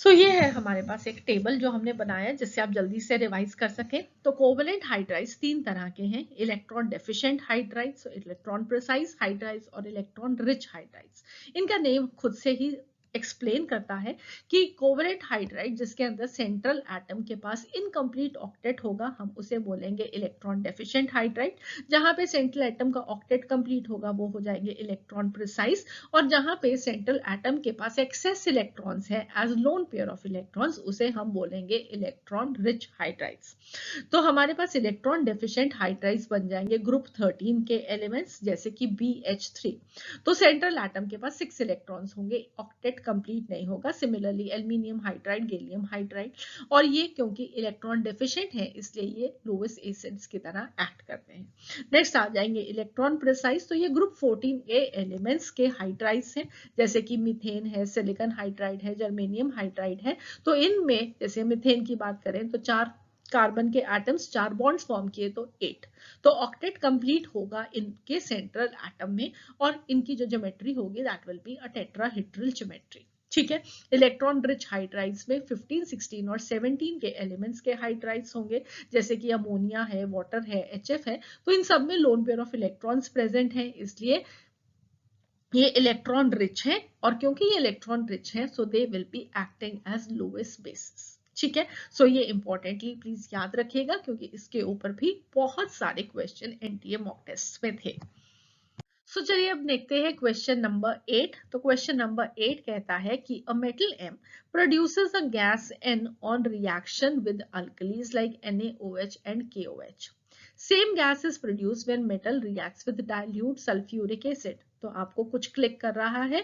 सो ये है हमारे पास एक टेबल जो हमने बनाया है जिससे आप जल्दी से रिवाइज कर सकें। तो कोवेलेंट हाइड्राइड्स तीन तरह के हैं, electron deficient hydrides, electron precise hydrides और इलेक्ट्रॉन रिच हाइड्राइड्स। इनका नेम खुद से ही एक्सप्लेन करता है कि कोवेलेंट हाइड्राइड जिसके अंदर सेंट्रल एटम के पास इनकम्प्लीट ऑक्टेट होगा हम उसे बोलेंगे इलेक्ट्रॉन डेफिशिएंट हाइड्राइड, जहां पे सेंट्रल एटम का ऑक्टेट कंप्लीट होगा वो हो जाएंगे इलेक्ट्रॉन प्रिसाइज, और जहां पे सेंट्रल एटम के पास एक्सेस इलेक्ट्रॉन्स है as lone pair of electrons उसे हम बोलेंगे इलेक्ट्रॉन रिच हाइड्राइड्स। तो हमारे पास इलेक्ट्रॉन डेफिशिएंट हाइड्राइड्स बन जाएंगे ग्रुप 13 के एलिमेंट्स जैसे कि BH3। तो सेंट्रल एटम के पास 6 इलेक्ट्रॉन्स होंगे, ऑक्टेट कंप्लीट नहीं होगा। Similarly aluminium hydride, gallium hydride, और ये क्योंकि इलेक्ट्रॉन डेफिशिएंट है इसलिए ये लोएस्ट एसिड्स की तरह एक्ट करते हैं। नेक्स्ट आ जाएंगे इलेक्ट्रॉन प्रिसाइज। तो ये ग्रुप 14 के एलिमेंट्स के हाइड्राइड्स हैं जैसे कि मीथेन है, सिलिकॉन हाइड्राइड है, जर्मेनियम हाइड्राइड है। तो इनमें जैसे मीथेन की बात करें तो 4 कार्बन के एटम्स 4 बॉन्ड्स फॉर्म किए तो 8, तो ऑक्टेट कंप्लीट होगा इनके सेंट्रल एटम में, और इनकी जो ज्योमेट्री होगी that will be a tetrahedral geometry. ठीक है। इलेक्ट्रॉन रिच हाइड्राइड्स में 15, 16 और 17 के एलिमेंट्स के हाइड्राइड्स होंगे जैसे कि अमोनिया है, वाटर है, HF है। तो इन सब में loan pair of electrons present है इसलिए ये इलेक्ट्रॉन रिच है, और क्योंकि ये इलेक्ट्रॉन रिच है so they will be acting as Lewis bases. ठीक है। सो ये इंपॉर्टेंटली प्लीज याद रखिएगा क्योंकि इसके ऊपर भी बहुत सारे क्वेश्चन एनटीए मॉक टेस्ट में थे। सो चलिए अब देखते हैं क्वेश्चन नंबर 8। तो क्वेश्चन नंबर 8 कहता है कि a metal M produces a gas N on reaction with alkalis like NaOH and KOH. Same gas is produced when metal reacts with dilute sulfuric acid. तो आपको कुछ क्लिक कर रहा है,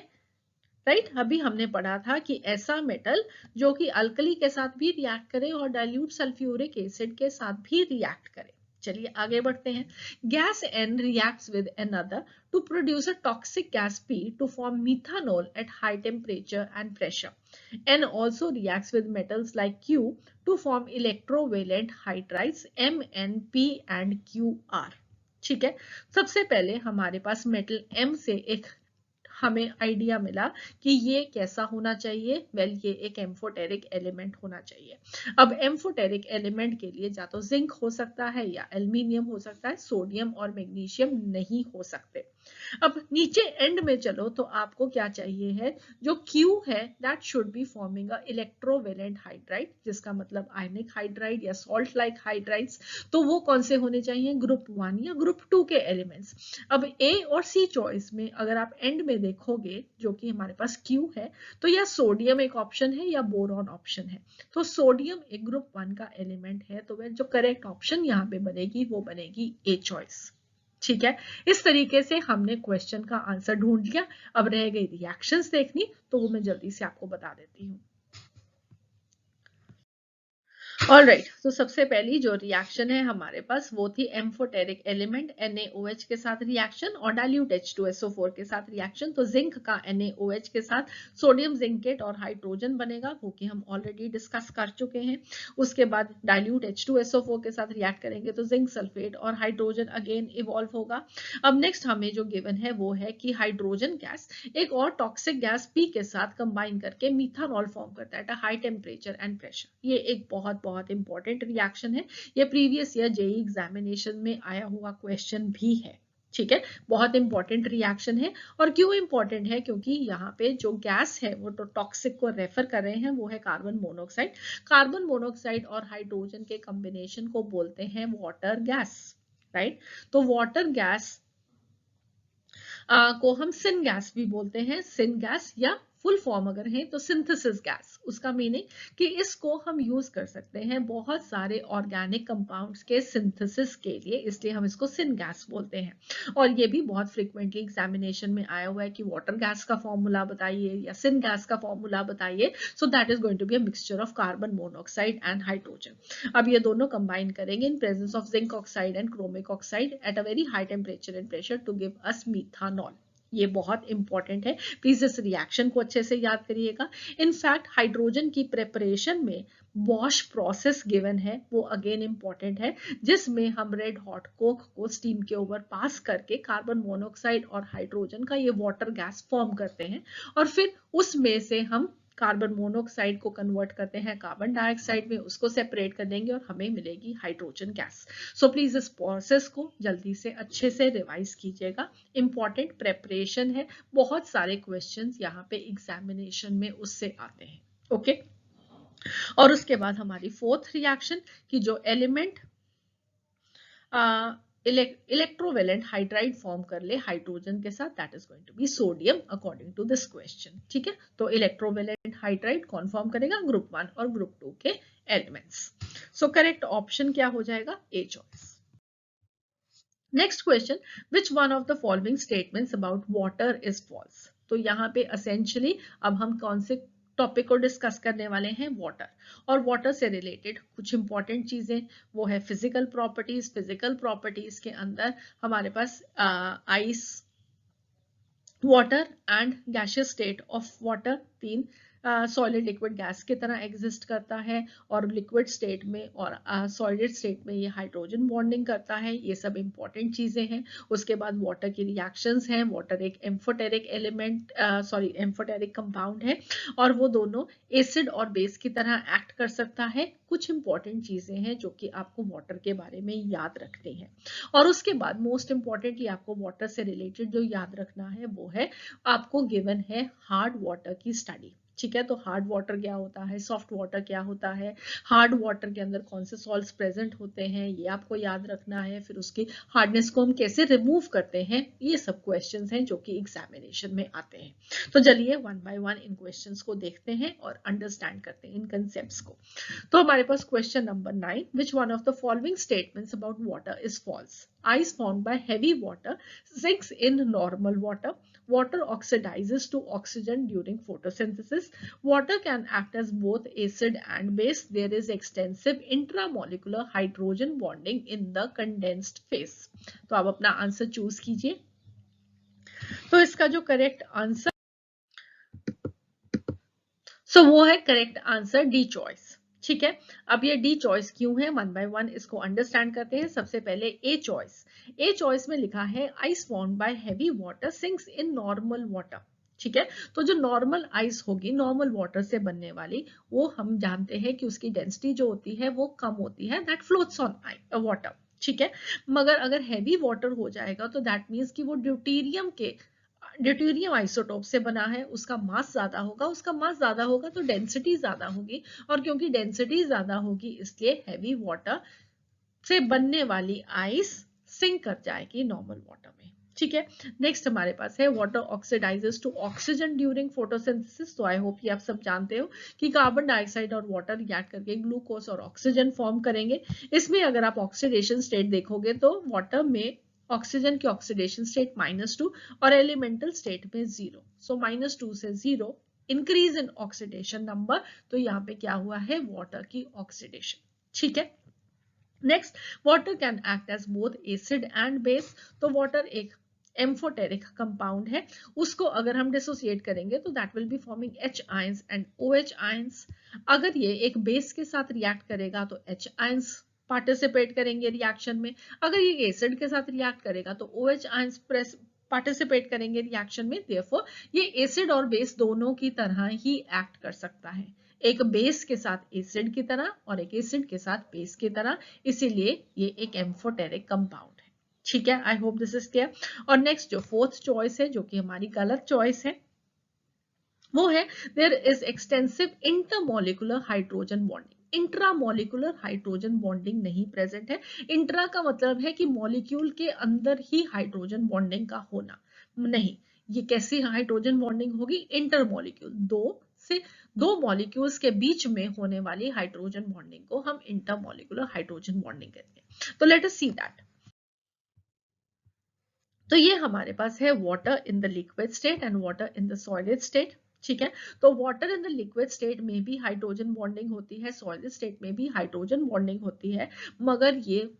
राइट। अभी हमने पढ़ा था कि ऐसा मेटल जो कि अल्कली के साथ भी रिएक्ट करे और डाइल्यूट सल्फ्यूरिक एसिड के साथ भी रिएक्ट करे। चलिए आगे बढ़ते हैं। Gas N reacts with another to produce a toxic gas P to form methanol at high temperature and pressure. N also reacts with metals like Q to form electrovalent hydrides MN, P and QR. ठीक है। सबसे पहले हमारे पास मेटल M से एक हमें आइडिया मिला कि ये कैसा होना चाहिए। वेल ये एक एम्फोटेरिक एलिमेंट होना चाहिए। अब एम्फोटेरिक एलिमेंट के लिए या तो जिंक हो सकता है या एल्यूमिनियम हो सकता है, सोडियम और मैग्नीशियम नहीं हो सकते। अब नीचे एंड में चलो तो आपको क्या चाहिए है, जो Q है that should be forming a electrovalent hydride, जिसका मतलब आयनिक हाइड्राइड या सॉल्ट लाइक हाइड्राइड्स। तो वो कौन से होने चाहिए, ग्रुप 1 या ग्रुप 2 के एलिमेंट्स। अब A और C चॉइस में अगर आप एंड में देखोगे जो कि हमारे पास Q है तो या सोडियम एक ऑप्शन है या बोरॉन ऑप्शन है। तो सोडियम एक ग्रुप 1 का एलिमेंट है, तो वह जो करेक्ट ऑप्शन यहाँ पे बनेगी वो बनेगी A चॉइस। ठीक है। इस तरीके से हमने क्वेश्चन का आंसर ढूंढ लिया। अब रह गई रिएक्शंस देखनी, तो वो मैं जल्दी से आपको बता देती हूँ। ऑलराइट, तो सबसे पहली जो रिएक्शन है हमारे पास वो थी एम्फोटेरिक एलिमेंट NaOH के साथ रिएक्शन और डाइल्यूट H2SO4 के साथ रिएक्शन। तो जिंक का NaOH के साथ सोडियम जिंकेट और हाइड्रोजन बनेगा, वो कि हम ऑलरेडी डिस्कस कर चुके हैं। उसके बाद डाइल्यूट H2SO4 के साथ रिएक्ट करेंगे तो जिंक सल्फेट और हाइड्रोजन अगेन इवॉल्व होगा। अब नेक्स्ट हमें जो गिवन है वो है कि हाइड्रोजन गैस एक और टॉक्सिक गैस P के साथ कंबाइन करके मीथानॉल फॉर्म करता है at high temperature and pressure. ये एक बहुत इंपॉर्टेंट रिएक्शन है। ये प्रीवियस ईयर जेईई एग्जामिनेशन में आया हुआ क्वेश्चन भी है। ठीक है। बहुत इंपॉर्टेंट रिएक्शन है। और क्यों इंपॉर्टेंट है, क्योंकि यहाँ पे जो गैस है वो तो टॉक्सिक को रेफर कर रहे हैं, वो है कार्बन मोनोऑक्साइड। कार्बन मोनोऑक्साइड और हाइड्रोजन के कॉम्बिनेशन को बोलते हैं वाटर गैस, राइट। तो वाटर गैस को हम सिन गैस भी बोलते हैं। सिन गैस या फुल फॉर्म अगर है तो सिंथेसिस गैस, उसका मीनिंग कि इसको हम यूज कर सकते हैं बहुत सारे ऑर्गेनिक कंपाउंड्स के सिंथेसिस के लिए, इसलिए हम इसको सिन गैस बोलते हैं। और ये भी बहुत फ्रीक्वेंटली एग्जामिनेशन में आया हुआ है कि वाटर गैस का फॉर्मूला बताइए या सिन गैस का फॉर्मूला बताइए। So that is going to be a mixture of carbon monoxide and hydrogen. अब ये दोनों कंबाइन करेंगे in presence of zinc oxide and chromic oxide at a very high temperature and pressure to give us methanol. ये बहुत इंपॉर्टेंट है, प्लीज इस रिएक्शन को अच्छे से याद करिएगा। इनफैक्ट हाइड्रोजन की प्रेपरेशन में वॉश प्रोसेस गिवन है, वो अगेन इंपॉर्टेंट है, जिसमें हम रेड हॉट कोक को स्टीम के ऊपर पास करके कार्बन मोनोऑक्साइड और हाइड्रोजन का ये वाटर गैस फॉर्म करते हैं और फिर उसमें से हम कार्बन मोनोऑक्साइड को कन्वर्ट करते हैं कार्बन डाइऑक्साइड में, उसको सेपरेट कर देंगे और हमें मिलेगी हाइड्रोजन गैस। सो प्लीज इस प्रोसेस को जल्दी से अच्छे से रिवाइज कीजिएगा, इंपॉर्टेंट प्रेपरेशन है, बहुत सारे क्वेश्चंस यहाँ पे एग्जामिनेशन में उससे आते हैं। ओके और उसके बाद हमारी फोर्थ रिएक्शन की जो एलिमेंट इलेक्ट्रोवेलेंट हाइड्राइड फॉर्म कर ले हाइड्रोजन के साथ, that is going to be sodium according to this question. ठीक है, तो इलेक्ट्रोवेलेंट हाइड्राइड कौन फॉर्म करेगा, ग्रुप 1 और ग्रुप 2 के एलिमेंट्स। सो करेक्ट ऑप्शन क्या हो जाएगा, A choice. Next question, which one of the following statements about water is false. तो यहाँ पे असेंशियली अब हम कौन से टॉपिक को डिस्कस करने वाले हैं, वाटर, और वाटर से रिलेटेड कुछ इंपॉर्टेंट चीजें वो है फिजिकल प्रॉपर्टीज। फिजिकल प्रॉपर्टीज के अंदर हमारे पास ice, water and gaseous state of water, तीन सॉलिड लिक्विड गैस की तरह एग्जिस्ट करता है, और लिक्विड स्टेट में और सॉलिड स्टेट में ये हाइड्रोजन बॉन्डिंग करता है। ये सब इंपॉर्टेंट चीजें हैं। उसके बाद वाटर की रिएक्शंस हैं। वाटर एक एम्फोटेरिक एलिमेंट एम्फोटेरिक कंपाउंड है और वो दोनों एसिड और बेस की तरह एक्ट कर सकता है। कुछ इंपॉर्टेंट चीजें हैं जो कि आपको वाटर के बारे में याद रखनी है। और उसके बाद मोस्ट इंपॉर्टेंटली आपको वाटर से रिलेटेड जो याद रखना है वो है, आपको गिवन है हार्ड वाटर की स्टडी। ठीक है, तो हार्ड वाटर क्या होता है, सॉफ्ट वाटर क्या होता है, हार्ड वाटर के अंदर कौन से सॉल्ट्स प्रेजेंट होते हैं, ये आपको याद रखना है। फिर उसकी हार्डनेस को हम कैसे रिमूव करते हैं, ये सब क्वेश्चंस हैं जो कि एग्जामिनेशन में आते हैं। तो चलिए one by one in questions को देखते हैं और अंडरस्टैंड करते हैं इन कंसेप्ट्स को। तो हमारे पास question number 9, which one of the following statements about water is false. Ice formed by heavy water sinks in normal water. Water oxidizes to oxygen during photosynthesis. Water can act as both acid and base. There is extensive intramolecular hydrogen bonding in the condensed phase. तो आप अपना आंसर चूज कीजिए। तो इसका जो करेक्ट आंसर वो है करेक्ट आंसर डी चॉइस। ठीक है, अब ये डी चॉइस क्यों है, वन बाय वन इसको अंडरस्टैंड करते हैं। सबसे पहले ए चॉइस। ए चॉइस में लिखा है ice formed by heavy water sinks in normal water. ठीक है, तो जो नॉर्मल आइस होगी, नॉर्मल वाटर से बनने वाली, वो हम जानते हैं कि उसकी डेंसिटी जो होती है वो कम होती है, दैट फ्लोट्स ऑन वाटर। ठीक है, मगर अगर हैवी वाटर हो जाएगा तो दैट मीन्स कि वो ड्यूटेरियम आइसोटोप से बना है, उसका मास ज्यादा होगा। उसका मास ज्यादा होगा तो डेंसिटी ज्यादा होगी, और क्योंकि डेंसिटी ज्यादा होगी इसलिए हैवी वाटर से बनने वाली आइस सिंक कर जाएगी नॉर्मल वाटर में। ठीक है, नेक्स्ट हमारे पास है water oxidises to oxygen during photosynthesis. तो आई होप ये आप सब जानते हो कि कार्बन डाइऑक्साइड और वाटर रिएक्ट करके ग्लूकोज और ऑक्सीजन फॉर्म करेंगे। इसमें अगर आप ऑक्सीडेशन स्टेट देखोगे तो वाटर में ऑक्सीजन की ऑक्सीडेशन स्टेट -2 और एलिमेंटल स्टेट में 0। सो -2 से 0 इंक्रीज इन ऑक्सीडेशन नंबर। तो यहाँ पे क्या हुआ है, वाटर की ऑक्सीडेशन। ठीक है, next, water can act as both acid and base. तो वाटर एक एम्फोटेरिक कंपाउंड है, उसको अगर हम डिसोसिएट करेंगे तो that will be forming H ions and OH ions. अगर ये एक बेस के साथ रिएक्ट करेगा तो H आयंस पार्टिसिपेट करेंगे रिएक्शन में। अगर ये एसिड के साथ रिएक्ट करेगा तो OH आयंस पार्टिसिपेट करेंगे रिएक्शन में। देयरफॉर ये एसिड और बेस दोनों की तरह ही एक्ट कर सकता है, एक बेस के साथ एसिड की तरह और एक एसिड के साथ बेस की तरह, इसीलिए ये एक एम्फोटेरिक कंपाउंड है। ठीक है, I hope this is clear. और नेक्स्ट जो फोर्थ चॉइस है, जो कि हमारी गलत चॉइस है, वो है there is extensive intermolecular hydrogen bonding. Intramolecular hydrogen bonding नहीं प्रेजेंट है। इंट्रा का मतलब है कि मॉलिक्यूल के अंदर ही हाइड्रोजन बॉन्डिंग का होना, नहीं। ये कैसी हाइड्रोजन बॉन्डिंग होगी, इंटरमोलिक्यूल, दो मॉलिक्यूल्स के बीच में होने वाली हाइड्रोजन बॉन्डिंग को हम इंटरमोलिकुलर हाइड्रोजन बॉन्डिंग कहते हैं। तो लेट अस सी दैट। तो ये हमारे पास है water in the liquid state and water in the solid state. ठीक है, तो water in the liquid state में भी हाइड्रोजन बॉन्डिंग होती है, सॉलिड स्टेट में भी हाइड्रोजन बॉन्डिंग होती है, मगर ये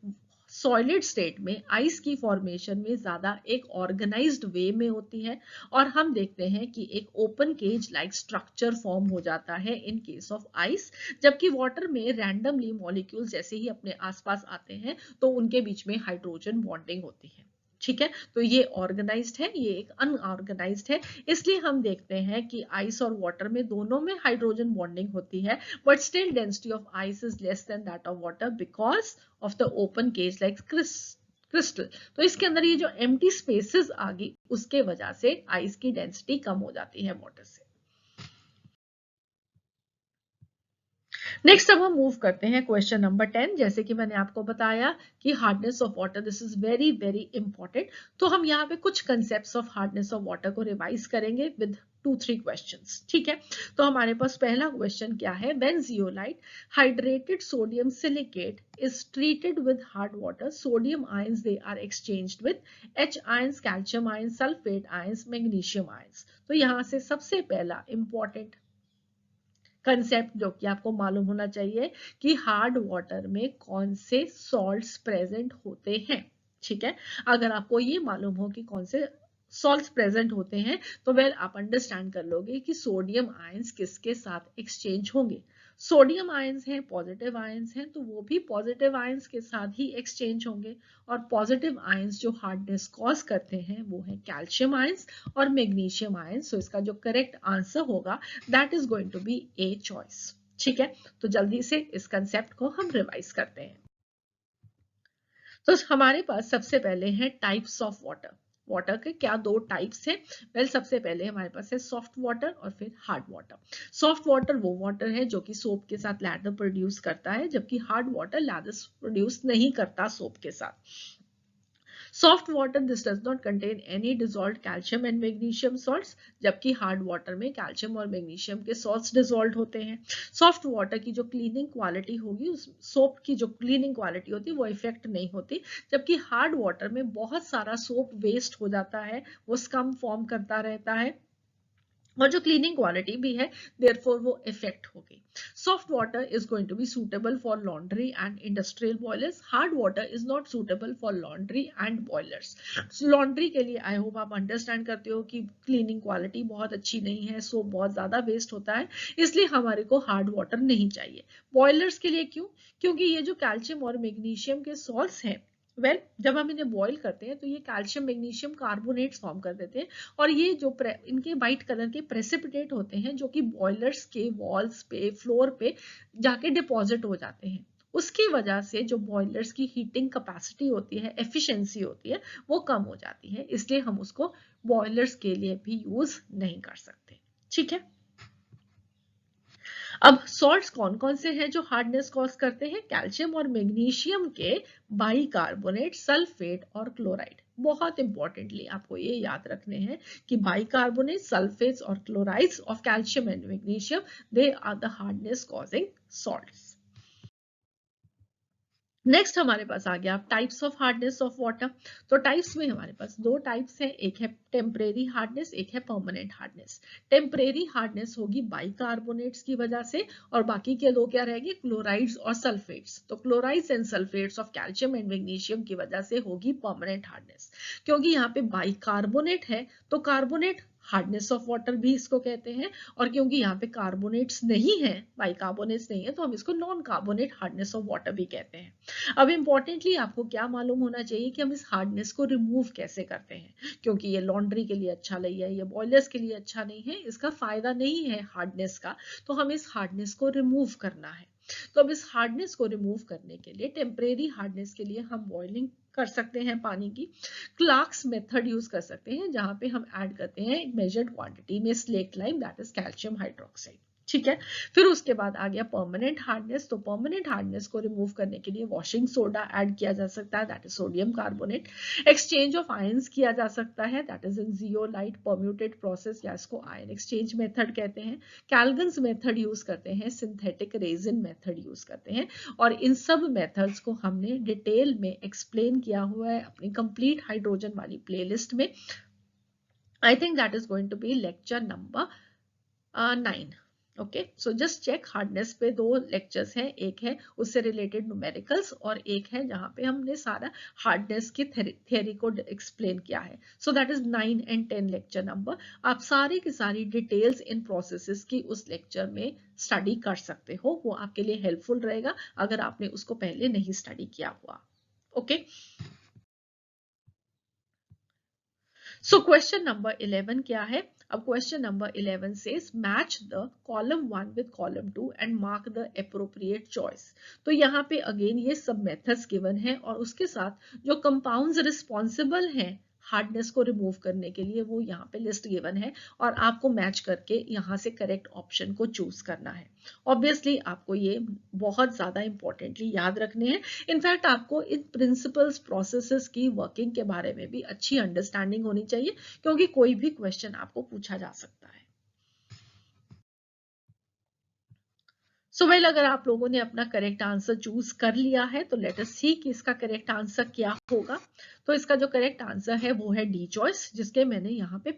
सॉलिड स्टेट में आइस की फॉर्मेशन में ज्यादा एक ऑर्गेनाइज्ड वे में होती है, और हम देखते हैं कि एक open cage like structure form हो जाता है इन केस ऑफ आइस। जबकि वाटर में रैंडमली मॉलिक्यूल्स जैसे ही अपने आसपास आते हैं तो उनके बीच में हाइड्रोजन बॉन्डिंग होती है। ठीक है, तो ये ऑर्गेनाइज्ड है, ये एक अनऑर्गेनाइज्ड है। इसलिए हम देखते हैं कि आइस और वाटर में दोनों में हाइड्रोजन बॉन्डिंग होती है, but still density of ice is less than that of water because of the open cage like crystal. तो इसके अंदर ये जो एम्प्टी स्पेसेस आ गई, उसके वजह से आइस की डेंसिटी कम हो जाती है वाटर से। नेक्स्ट अब हम मूव करते हैं क्वेश्चन नंबर 10। जैसे कि मैंने आपको बताया कि hardness of water, this is very very important. तो हम यहाँ पे कुछ concepts of hardness of water को रिवाइज करेंगे विद 2-3 क्वेश्चंस। ठीक है, तो हमारे पास पहला क्वेश्चन क्या है, when zeolite hydrated sodium silicate is treated with hard water, sodium ions they are exchanged with H ions, calcium ions, sulphate ions, magnesium ions. तो यहाँ से सबसे पहला इंपॉर्टेंट कंसेप्ट जो कि आपको मालूम होना चाहिए कि हार्ड वाटर में कौन से सॉल्ट्स प्रेजेंट होते हैं। ठीक है, अगर आपको ये मालूम हो कि कौन से सॉल्ट्स प्रेजेंट होते हैं, तो वेल आप अंडरस्टैंड कर लोगे कि सोडियम आयंस किसके साथ एक्सचेंज होंगे। सोडियम आयंस हैं, पॉजिटिव आयंस हैं, तो वो भी पॉजिटिव आयंस के साथ ही एक्सचेंज होंगे। और पॉजिटिव आयंस जो हार्डनेस कॉज करते हैं वो है कैल्शियम आयंस और मैग्नीशियम आयंस। सो इसका जो करेक्ट आंसर होगा that is going to be A choice. ठीक है, तो जल्दी से इस कंसेप्ट को हम रिवाइज करते हैं। तो हमारे पास सबसे पहले हैं टाइप्स ऑफ वाटर। वाटर के क्या दो टाइप्स हैं? वेल, सबसे पहले हमारे पास है सॉफ्ट वाटर और फिर हार्ड वाटर। सॉफ्ट वाटर वो वाटर है जो कि सोप के साथ लैदर प्रोड्यूस करता है, जबकि हार्ड वाटर लैदर प्रोड्यूस नहीं करता सोप के साथ। Soft water, this does not contain any dissolve calcium and magnesium salts, जबकि हार्ड वाटर में कैल्शियम और मैग्नीशियम के सॉल्ट्स डिजॉल्व होते हैं। सॉफ्ट वाटर की जो क्लीनिंग क्वालिटी होगी, उस सोप की जो क्लीनिंग क्वालिटी होती है वो इफेक्ट नहीं होती, जबकि हार्ड वाटर में बहुत सारा सोप वेस्ट हो जाता है, वो स्कम फॉर्म करता रहता है और जो क्लीनिंग क्वालिटी भी है देयरफॉर वो इफेक्ट होगी। Soft water is going to be suitable for laundry and industrial boilers, hard water is not suitable for laundry and boilers. Laundry के लिए आई होप आप अंडरस्टैंड करते हो कि क्लीनिंग क्वालिटी बहुत अच्छी नहीं है, सोप बहुत ज्यादा वेस्ट होता है, इसलिए हमारे को हार्ड वाटर नहीं चाहिए। बॉयलर्स के लिए क्यों? क्योंकि ये जो कैल्शियम और मैग्नीशियम के सॉल्ट्स हैं, वेल जब हम इन्हें बॉईल करते हैं तो ये कैल्शियम मैग्नीशियम कार्बोनेट्स फॉर्म कर देते हैं, और ये जो इनके वाइट कलर के प्रेसिपिटेट होते हैं जो कि बॉयलर्स के वॉल्स पे, फ्लोर पे जाके डिपॉजिट हो जाते हैं। उसकी वजह से जो बॉयलर्स की हीटिंग कैपेसिटी होती है, एफिशिएंसी होती है, वो कम हो जाती है, इसलिए हम उसको बॉयलर्स के लिए भी यूज नहीं कर सकते। ठीक है, अब सॉल्ट्स कौन कौन से हैं जो हार्डनेस कॉज करते हैं? कैल्शियम और मैग्नीशियम के बाइकार्बोनेट, सल्फेट और क्लोराइड। बहुत इंपॉर्टेंटली आपको ये याद रखने हैं कि बाइकार्बोनेट, सल्फेट्स और chlorides of calcium and magnesium, they are the hardness causing salts. Next हमारे पास आ गया types of hardness of water. तो टाइप्स में हमारे पास दो टाइप्स हैं, एक है टेम्परेरी हार्डनेस, एक है परमानेंट हार्डनेस। टेम्परेरी हार्डनेस होगी बाइकार्बोनेट्स की वजह से, और बाकी के दो क्या रहेंगे? क्लोराइड्स और सल्फेट्स। तो chlorides and sulphates of calcium and magnesium की वजह से होगी परमानेंट हार्डनेस, क्योंकि यहाँ पे बाइकार्बोनेट है तो कार्बोनेट हार्डनेस ऑफ वाटर भी इसको कहते हैं, और क्योंकि यहाँ पे कार्बोनेट्स नहीं है, बाइकार्बोनेट्स नहीं है, तो हम इसको non carbonate hardness of water भी कहते हैं। अब इंपॉर्टेंटली आपको क्या मालूम होना चाहिए कि हम इस हार्डनेस को रिमूव कैसे करते हैं, क्योंकि ये लॉन्ड्री के लिए अच्छा नहीं है, ये बॉयलर्स के लिए अच्छा नहीं है, इसका फायदा नहीं है हार्डनेस का, तो हमें इस हार्डनेस को रिमूव करना है। तो अब इस हार्डनेस को रिमूव करने के लिए, टेम्परेरी हार्डनेस के लिए हम बॉइलिंग कर सकते हैं पानी की। क्लार्क्स मेथड यूज कर सकते हैं, जहां पे हम ऐड करते हैं एक मेजर्ड क्वांटिटी में slate lime, that is calcium hydroxide. ठीक है, फिर उसके बाद आ गया परमानेंट हार्डनेस। तो परमानेंट हार्डनेस को रिमूव करने के लिए वॉशिंग सोडा ऐड किया जा सकता है, that is sodium carbonate. Exchange of ions किया जा सकता है, that is in zeolite permutit process, या इसको आयन एक्सचेंज मेथड कहते हैं। कैल्गन्स मेथड यूज करते हैं, सिंथेटिक रेजिन मेथड यूज करते हैं, और इन सब मेथड्स को हमने डिटेल में एक्सप्लेन किया हुआ है अपनी कंप्लीट हाइड्रोजन वाली प्लेलिस्ट में। I think that is going to be lecture number 9। Okay, so just check, hardness पे दो लेक्चर्स हैं, एक है उससे रिलेटेड न्यूमेरिकल्स, और एक है जहां पे हमने सारा हार्डनेस की थ्योरी को एक्सप्लेन किया है। सो that is 9 and 10 lecture number. आप सारी की सारी डिटेल्स इन प्रोसेसेस की उस लेक्चर में स्टडी कर सकते हो, वो आपके लिए हेल्पफुल रहेगा अगर आपने उसको पहले नहीं स्टडी किया हुआ। ओके, सो क्वेश्चन नंबर 11 क्या है? अब question number 11 says match the column 1 with column 2 and mark the appropriate choice. तो यहाँ पे अगेन ये सब मेथड्स गिवन है और उसके साथ जो कंपाउंड्स रिस्पॉन्सिबल हैं हार्डनेस को रिमूव करने के लिए वो यहाँ पे लिस्ट गिवन है और आपको मैच करके यहाँ से करेक्ट ऑप्शन को चूज करना है. ऑब्वियसली आपको ये बहुत ज्यादा इंपॉर्टेंटली याद रखने हैं. इनफैक्ट आपको इन प्रिंसिपल्स प्रोसेसेस की वर्किंग के बारे में भी अच्छी अंडरस्टैंडिंग होनी चाहिए क्योंकि कोई भी क्वेश्चन आपको पूछा जा सकता है. सो वेल अगर आप लोगों ने अपना करेक्ट आंसर चूज कर लिया है तो लेट अस सी कि इसका करेक्ट आंसर क्या होगा. तो इसका जो करेक्ट आंसर है वो है डी चॉइस, जिसके मैंने यहाँ पे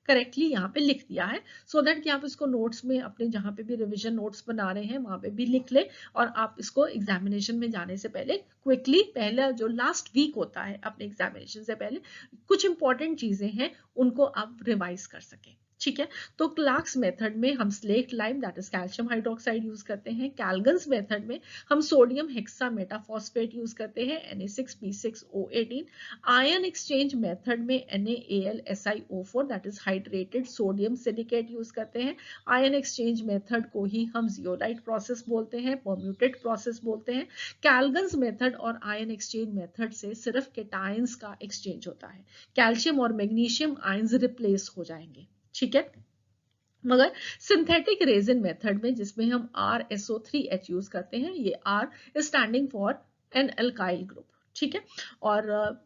करेक्टली यहाँ पे लिख दिया है सो दैट कि आप इसको नोट्स में अपने जहाँ पे भी रिवीजन नोट्स बना रहे हैं वहां पे भी लिख ले और आप इसको एग्जामिनेशन में जाने से पहले क्विकली पहला जो लास्ट वीक होता है अपने एग्जामिनेशन से पहले कुछ इंपॉर्टेंट चीजें हैं उनको आप रिवाइज कर सकें. ठीक है. तो क्लार्क्स मेथड में हम slate lime that is calcium hydroxide use करते हैं. कैलगन्स मेथड में हम सोडियम हेक्सामेटाफॉस्फेट यूज करते हैं Na6P6O18. आयन एक्सचेंज मेथड में NaAlSiO4 that is hydrated sodium silicate use करते हैं. आयन एक्सचेंज मेथड को ही हम जियोलाइट प्रोसेस बोलते हैं, परम्यूटेड प्रोसेस बोलते हैं. कैलगन्स मेथड और आयन एक्सचेंज मेथड से सिर्फ केटायंस का एक्सचेंज होता है. कैल्शियम और मैग्नीशियम आयंस रिप्लेस हो जाएंगे. ठीक है. मगर सिंथेटिक रेजिन मेथड में जिसमें हम RSO3H यूज करते हैं, ये R standing for an alkyl group. ठीक है. और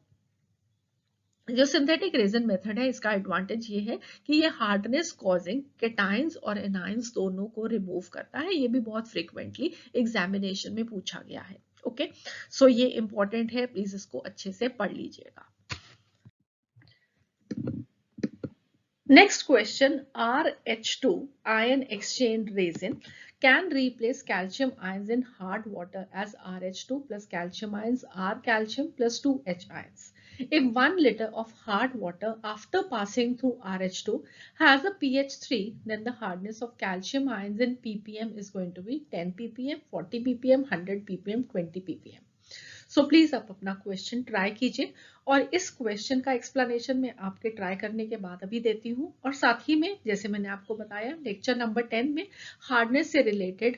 जो सिंथेटिक रेजिन मेथड है इसका एडवांटेज ये है कि ये हार्डनेस कॉजिंग केटाइंस और एनाइंस दोनों को रिमूव करता है. ये भी बहुत फ्रीक्वेंटली एग्जामिनेशन में पूछा गया है. ओके. सो ये इंपॉर्टेंट है, प्लीज इसको अच्छे से पढ़ लीजिएगा. Next question, RH2 ion exchange resin can replace calcium ions in hard water as RH2 plus calcium ions are calcium plus 2H ions. If 1 liter of hard water after passing through RH2 has a pH 3, then the hardness of calcium ions in ppm is going to be 10 ppm, 40 ppm, 100 ppm, 20 ppm. So please आप अपना क्वेश्चन ट्राई कीजिए और इस क्वेश्चन का एक्सप्लेनेशन मैं आपके ट्राई करने के बाद अभी देती हूँ. और साथ ही में जैसे मैंने आपको बताया लेक्चर नंबर 10 में हार्डनेस से रिलेटेड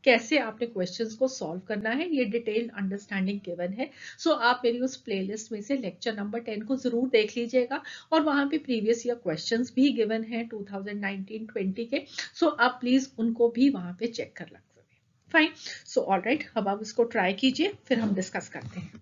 कैसे आपने क्वेश्चंस को सॉल्व करना है ये डिटेल्ड अंडरस्टैंडिंग गिवन है. सो आप मेरी उस प्लेलिस्ट में से लेक्चर नंबर 10 को जरूर देख लीजिएगा और वहां पे प्रीवियस ईयर क्वेश्चंस भी गिवन है 2019-20 के. सो आप प्लीज उनको भी वहां पे चेक कर लें. फाइन. सो ऑलराइट, अब आप इसको ट्राई कीजिए फिर हम डिस्कस करते हैं.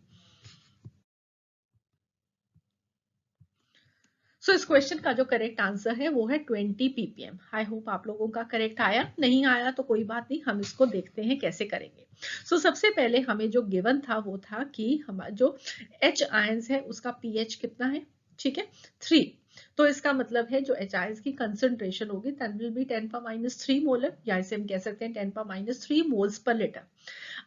सो इस क्वेश्चन का जो करेक्ट आंसर है वो है 20 ppm. आई होप आप लोगों का करेक्ट आया. नहीं आया तो कोई बात नहीं, हम इसको देखते हैं कैसे करेंगे. सो सबसे पहले हमें जो गिवन था वो था कि हमारा जो H आयंस है उसका pH कितना है. ठीक है, 3. तो इसका मतलब है जो H आयंस की कंसंट्रेशन होगी दैट विल बी 10⁻³ मोलर या इसे हम कह सकते हैं 10⁻³ मोल्स पर लीटर.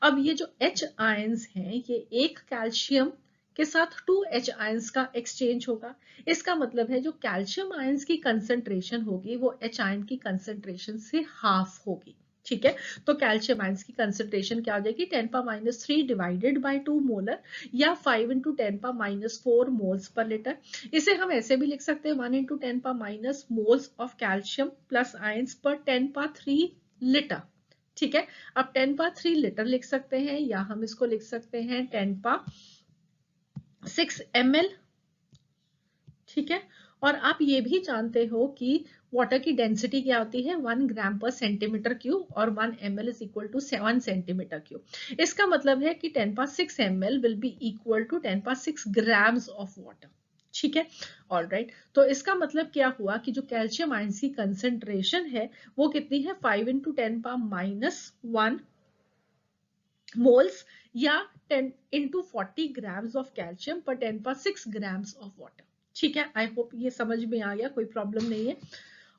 अब ये जो H आयंस हैं ये एक कैल्शियम के साथ 2H आयंस का एक्सचेंज होगा. इसका मतलब है जो कैल्शियम आयंस की कंसंट्रेशन होगी वो H आयन की कंसंट्रेशन से हाफ होगी. ठीक है. तो कैल्शियम आयंस की कंसंट्रेशन क्या हो जाएगी 10⁻³ डिवाइडेड बाय 2 मोलर या 5 × 10⁻⁴ मोल्स पर लीटर. इसे हम ऐसे भी लिख सकते हैं 1 × 10⁻⁻ moles of calcium plus ions पर 10⁻³ लीटर. ठीक है. अब 10⁻³ लीटर लिख सकते हैं या हम इसको लिख सकते हैं 10⁻6 ml. ठीक है. और आप ये भी जानते हो कि वाटर की डेंसिटी क्या होती है 1 ग्राम पर सेंटीमीटर क्यूब और 1 ml is equal to 7 centimetre cube. इसका मतलब है कि 10⁻6 ml will be equal to 10⁻6 grams of water. ठीक है. ऑलराइट. तो इसका मतलब क्या हुआ कि जो कैल्शियम आयंस की कंसंट्रेशन है वो कितनी है 5 × 10⁻⁻1 मोल्स या 10 × 40 ग्राम्स ऑफ कैल्शियम पर 10⁻6 ग्राम्स ऑफ वाटर. ठीक है. आई होप ये समझ में आ गया, कोई प्रॉब्लम नहीं है.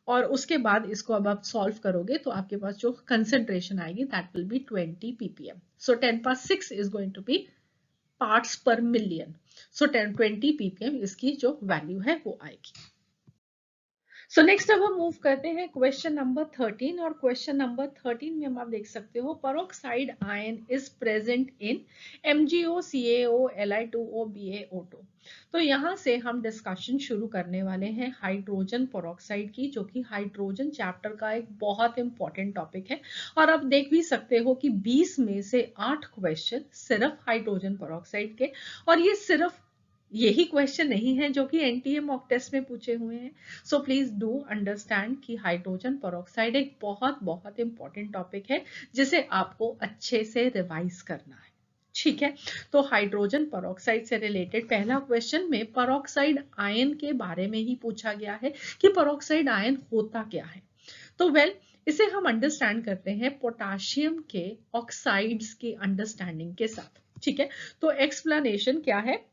और उसके बाद इसको अब आप सॉल्व करोगे तो आपके पास जो कंसंट्रेशन आएगी that will be 20 ppm. So 10⁻6 is going to be parts per million. So 20 ppm इसकी जो वैल्यू है वो आएगी. सो नेक्स्ट अब हम मूव करते हैं क्वेश्चन नंबर 13 और क्वेश्चन नंबर 13 में हम आप देख सकते हो peroxide ion is present in MgO, CaO, Li2O, BaO2। तो यहाँ से हम डिस्कशन शुरू करने वाले हैं हाइड्रोजन पेरोक्साइड की, जो कि हाइड्रोजन चैप्टर का एक बहुत इंपॉर्टेंट टॉपिक है। और आप देख भी सकते हो कि 20 में से 8 क्वेश्चन सिर्फ हाइड्रोजन पेरोक्साइड के, और ये सिर्फ यही क्वेश्चन नहीं है जो कि एनटीए मॉक टेस्ट में पूछे हुए हैं। सो प्लीज डू अंडरस्टैंड कि हाइड्रोजन पेरोक्साइड एक बहुत बहुत इंपॉर्टेंट टॉपिक है जिसे आपको अच्छे से रिवाइज करना है। ठीक है, तो हाइड्रोजन पेरोक्साइड से रिलेटेड पहला क्वेश्चन में पेरोक्साइड आयन के बारे में ही पूछा गया है कि पेरोक्साइड आयन होता क्या है। तो इसे हम अंडरस्टैंड करते हैं पोटाशियम के ऑक्साइड्स की अंडरस्टैंडिंग के साथ। ठीक है, तो एक्सप्लेनेशन क्या है?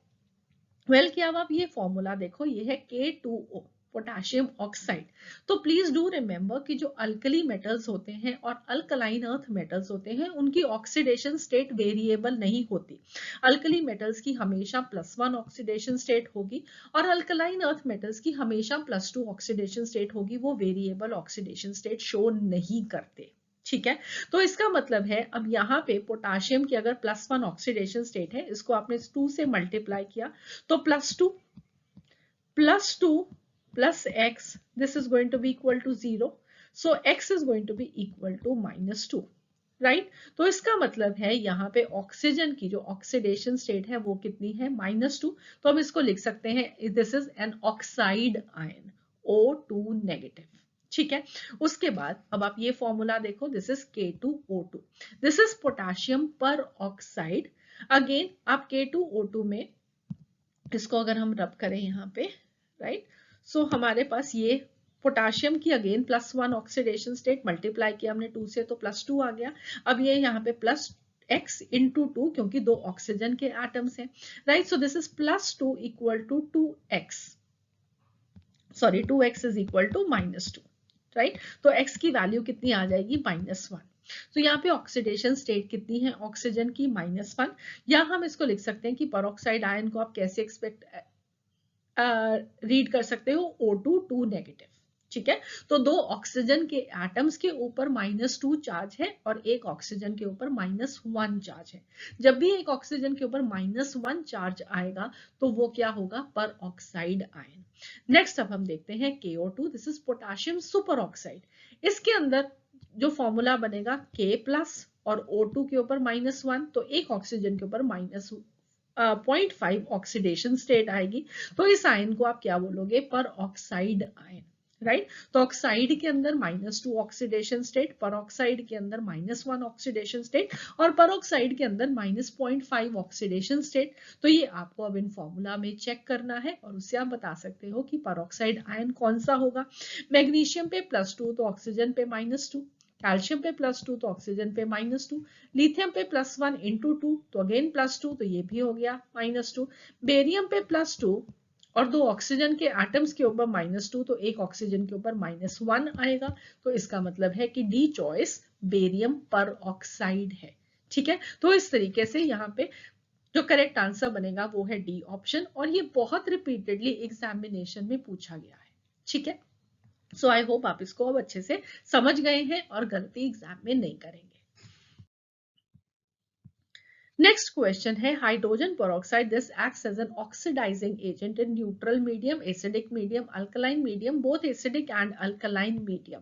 कि अब आप ये फॉर्मूला देखो, ये है K2O, पोटेशियम ऑक्साइड। तो प्लीज डू रिमेंबर कि जो अल्कली मेटल्स होते हैं और अल्कलाइन अर्थ मेटल्स होते हैं, उनकी ऑक्सीडेशन स्टेट वेरिएबल नहीं होती। अल्कली मेटल्स की हमेशा +1 ऑक्सीडेशन स्टेट होगी और अल्कलाइन अर्थ मेटल्स की हमेशा +2 ऑक्सीडेशन स्टेट होगी। वो वेरिएबल ऑक्सीडेशन स्टेट शो नहीं करते। ठीक है, तो इसका मतलब है अब यहाँ पे पोटाशियम की अगर +1 ऑक्सीडेशन स्टेट है, इसको आपने 2 से मल्टीप्लाई किया तो +2 plus x, this is going to be equal to 0, so x is going to be equal to -2, right. तो इसका मतलब है यहाँ पे ऑक्सीजन की जो ऑक्सीडेशन स्टेट है वो कितनी है? -2। तो हम इसको लिख सकते हैं this is an oxide ion, O2 negative. ठीक है, उसके बाद अब आप ये फॉर्मूला देखो, this is K2O2, this is potassium पर ऑक्साइड। अगेन आप K2O2 में इसको अगर हम रब करें यहाँ पे, राइट, सो हमारे पास ये पोटाशियम की अगेन +1 ऑक्सीडेशन स्टेट, मल्टीप्लाई किया हमने 2 से तो +2 आ गया। अब ये यहाँ पे +x × 2 क्योंकि 2 ऑक्सीजन के एटम्स हैं, right. So this is +2 = 2x, sorry 2x is equal to -2, right. तो x की वैल्यू कितनी आ जाएगी? -1। तो यहाँ पे ऑक्सीडेशन स्टेट कितनी है ऑक्सीजन की? -1। या हम इसको लिख सकते हैं कि पेरोक्साइड आयन को आप कैसे रीड कर सकते हो? O2 negative. ठीक है, तो 2 ऑक्सीजन के एटम्स के ऊपर -2 चार्ज है और एक ऑक्सीजन के ऊपर -1 चार्ज है। जब भी एक ऑक्सीजन के ऊपर -1 चार्ज आएगा तो वो क्या होगा? पर ऑक्साइड आयन। नेक्स्ट अब हम देखते हैं KO2, this is potassium super oxide. इसके अंदर जो फॉर्मूला बनेगा K+ और O2 के ऊपर -1, तो एक ऑक्सीजन के ऊपर -0.5 ऑक्सीडेशन स्टेट आएगी। तो इस आयन को आप क्या बोलोगे? पर ऑक्साइड आयन, राइट। तो ऑक्साइड के अंदर -2 ऑक्सीडेशन स्टेट, पर ऑक्साइड के अंदर -1 ऑक्सीडेशन स्टेट और पर ऑक्साइड के अंदर -0.5 ऑक्सीडेशन स्टेट। तो ये आपको अब इन फॉर्मूला में चेक करना है और उससे आप बता सकते हो कि पर ऑक्साइड आयन कौन सा होगा। मैग्नीशियम पे +2 तो ऑक्सीजन पे -2, कैल्शियम पे +2 तो ऑक्सीजन पे -2, लिथियम पे +1 × 2 तो अगेन +2, तो ये भी हो गया -2। बेरियम पे +2 और 2 ऑक्सीजन के एटम्स के ऊपर -2, तो एक ऑक्सीजन के ऊपर -1 आएगा। तो इसका मतलब है कि डी चॉइस बेरियम पर ऑक्साइड है। ठीक है, तो इस तरीके से यहाँ पे जो करेक्ट आंसर बनेगा वो है डी ऑप्शन, और ये बहुत रिपीटेडली एग्जामिनेशन में पूछा गया है। ठीक है, सो आई होप आप इसको अब अच्छे से समझ गए हैं और गलती एग्जाम में नहीं करेंगे। नेक्स्ट क्वेश्चन है hydrogen peroxide, this acts as an oxidising agent in neutral medium, acidic medium, alkaline medium, both acidic and alkaline medium.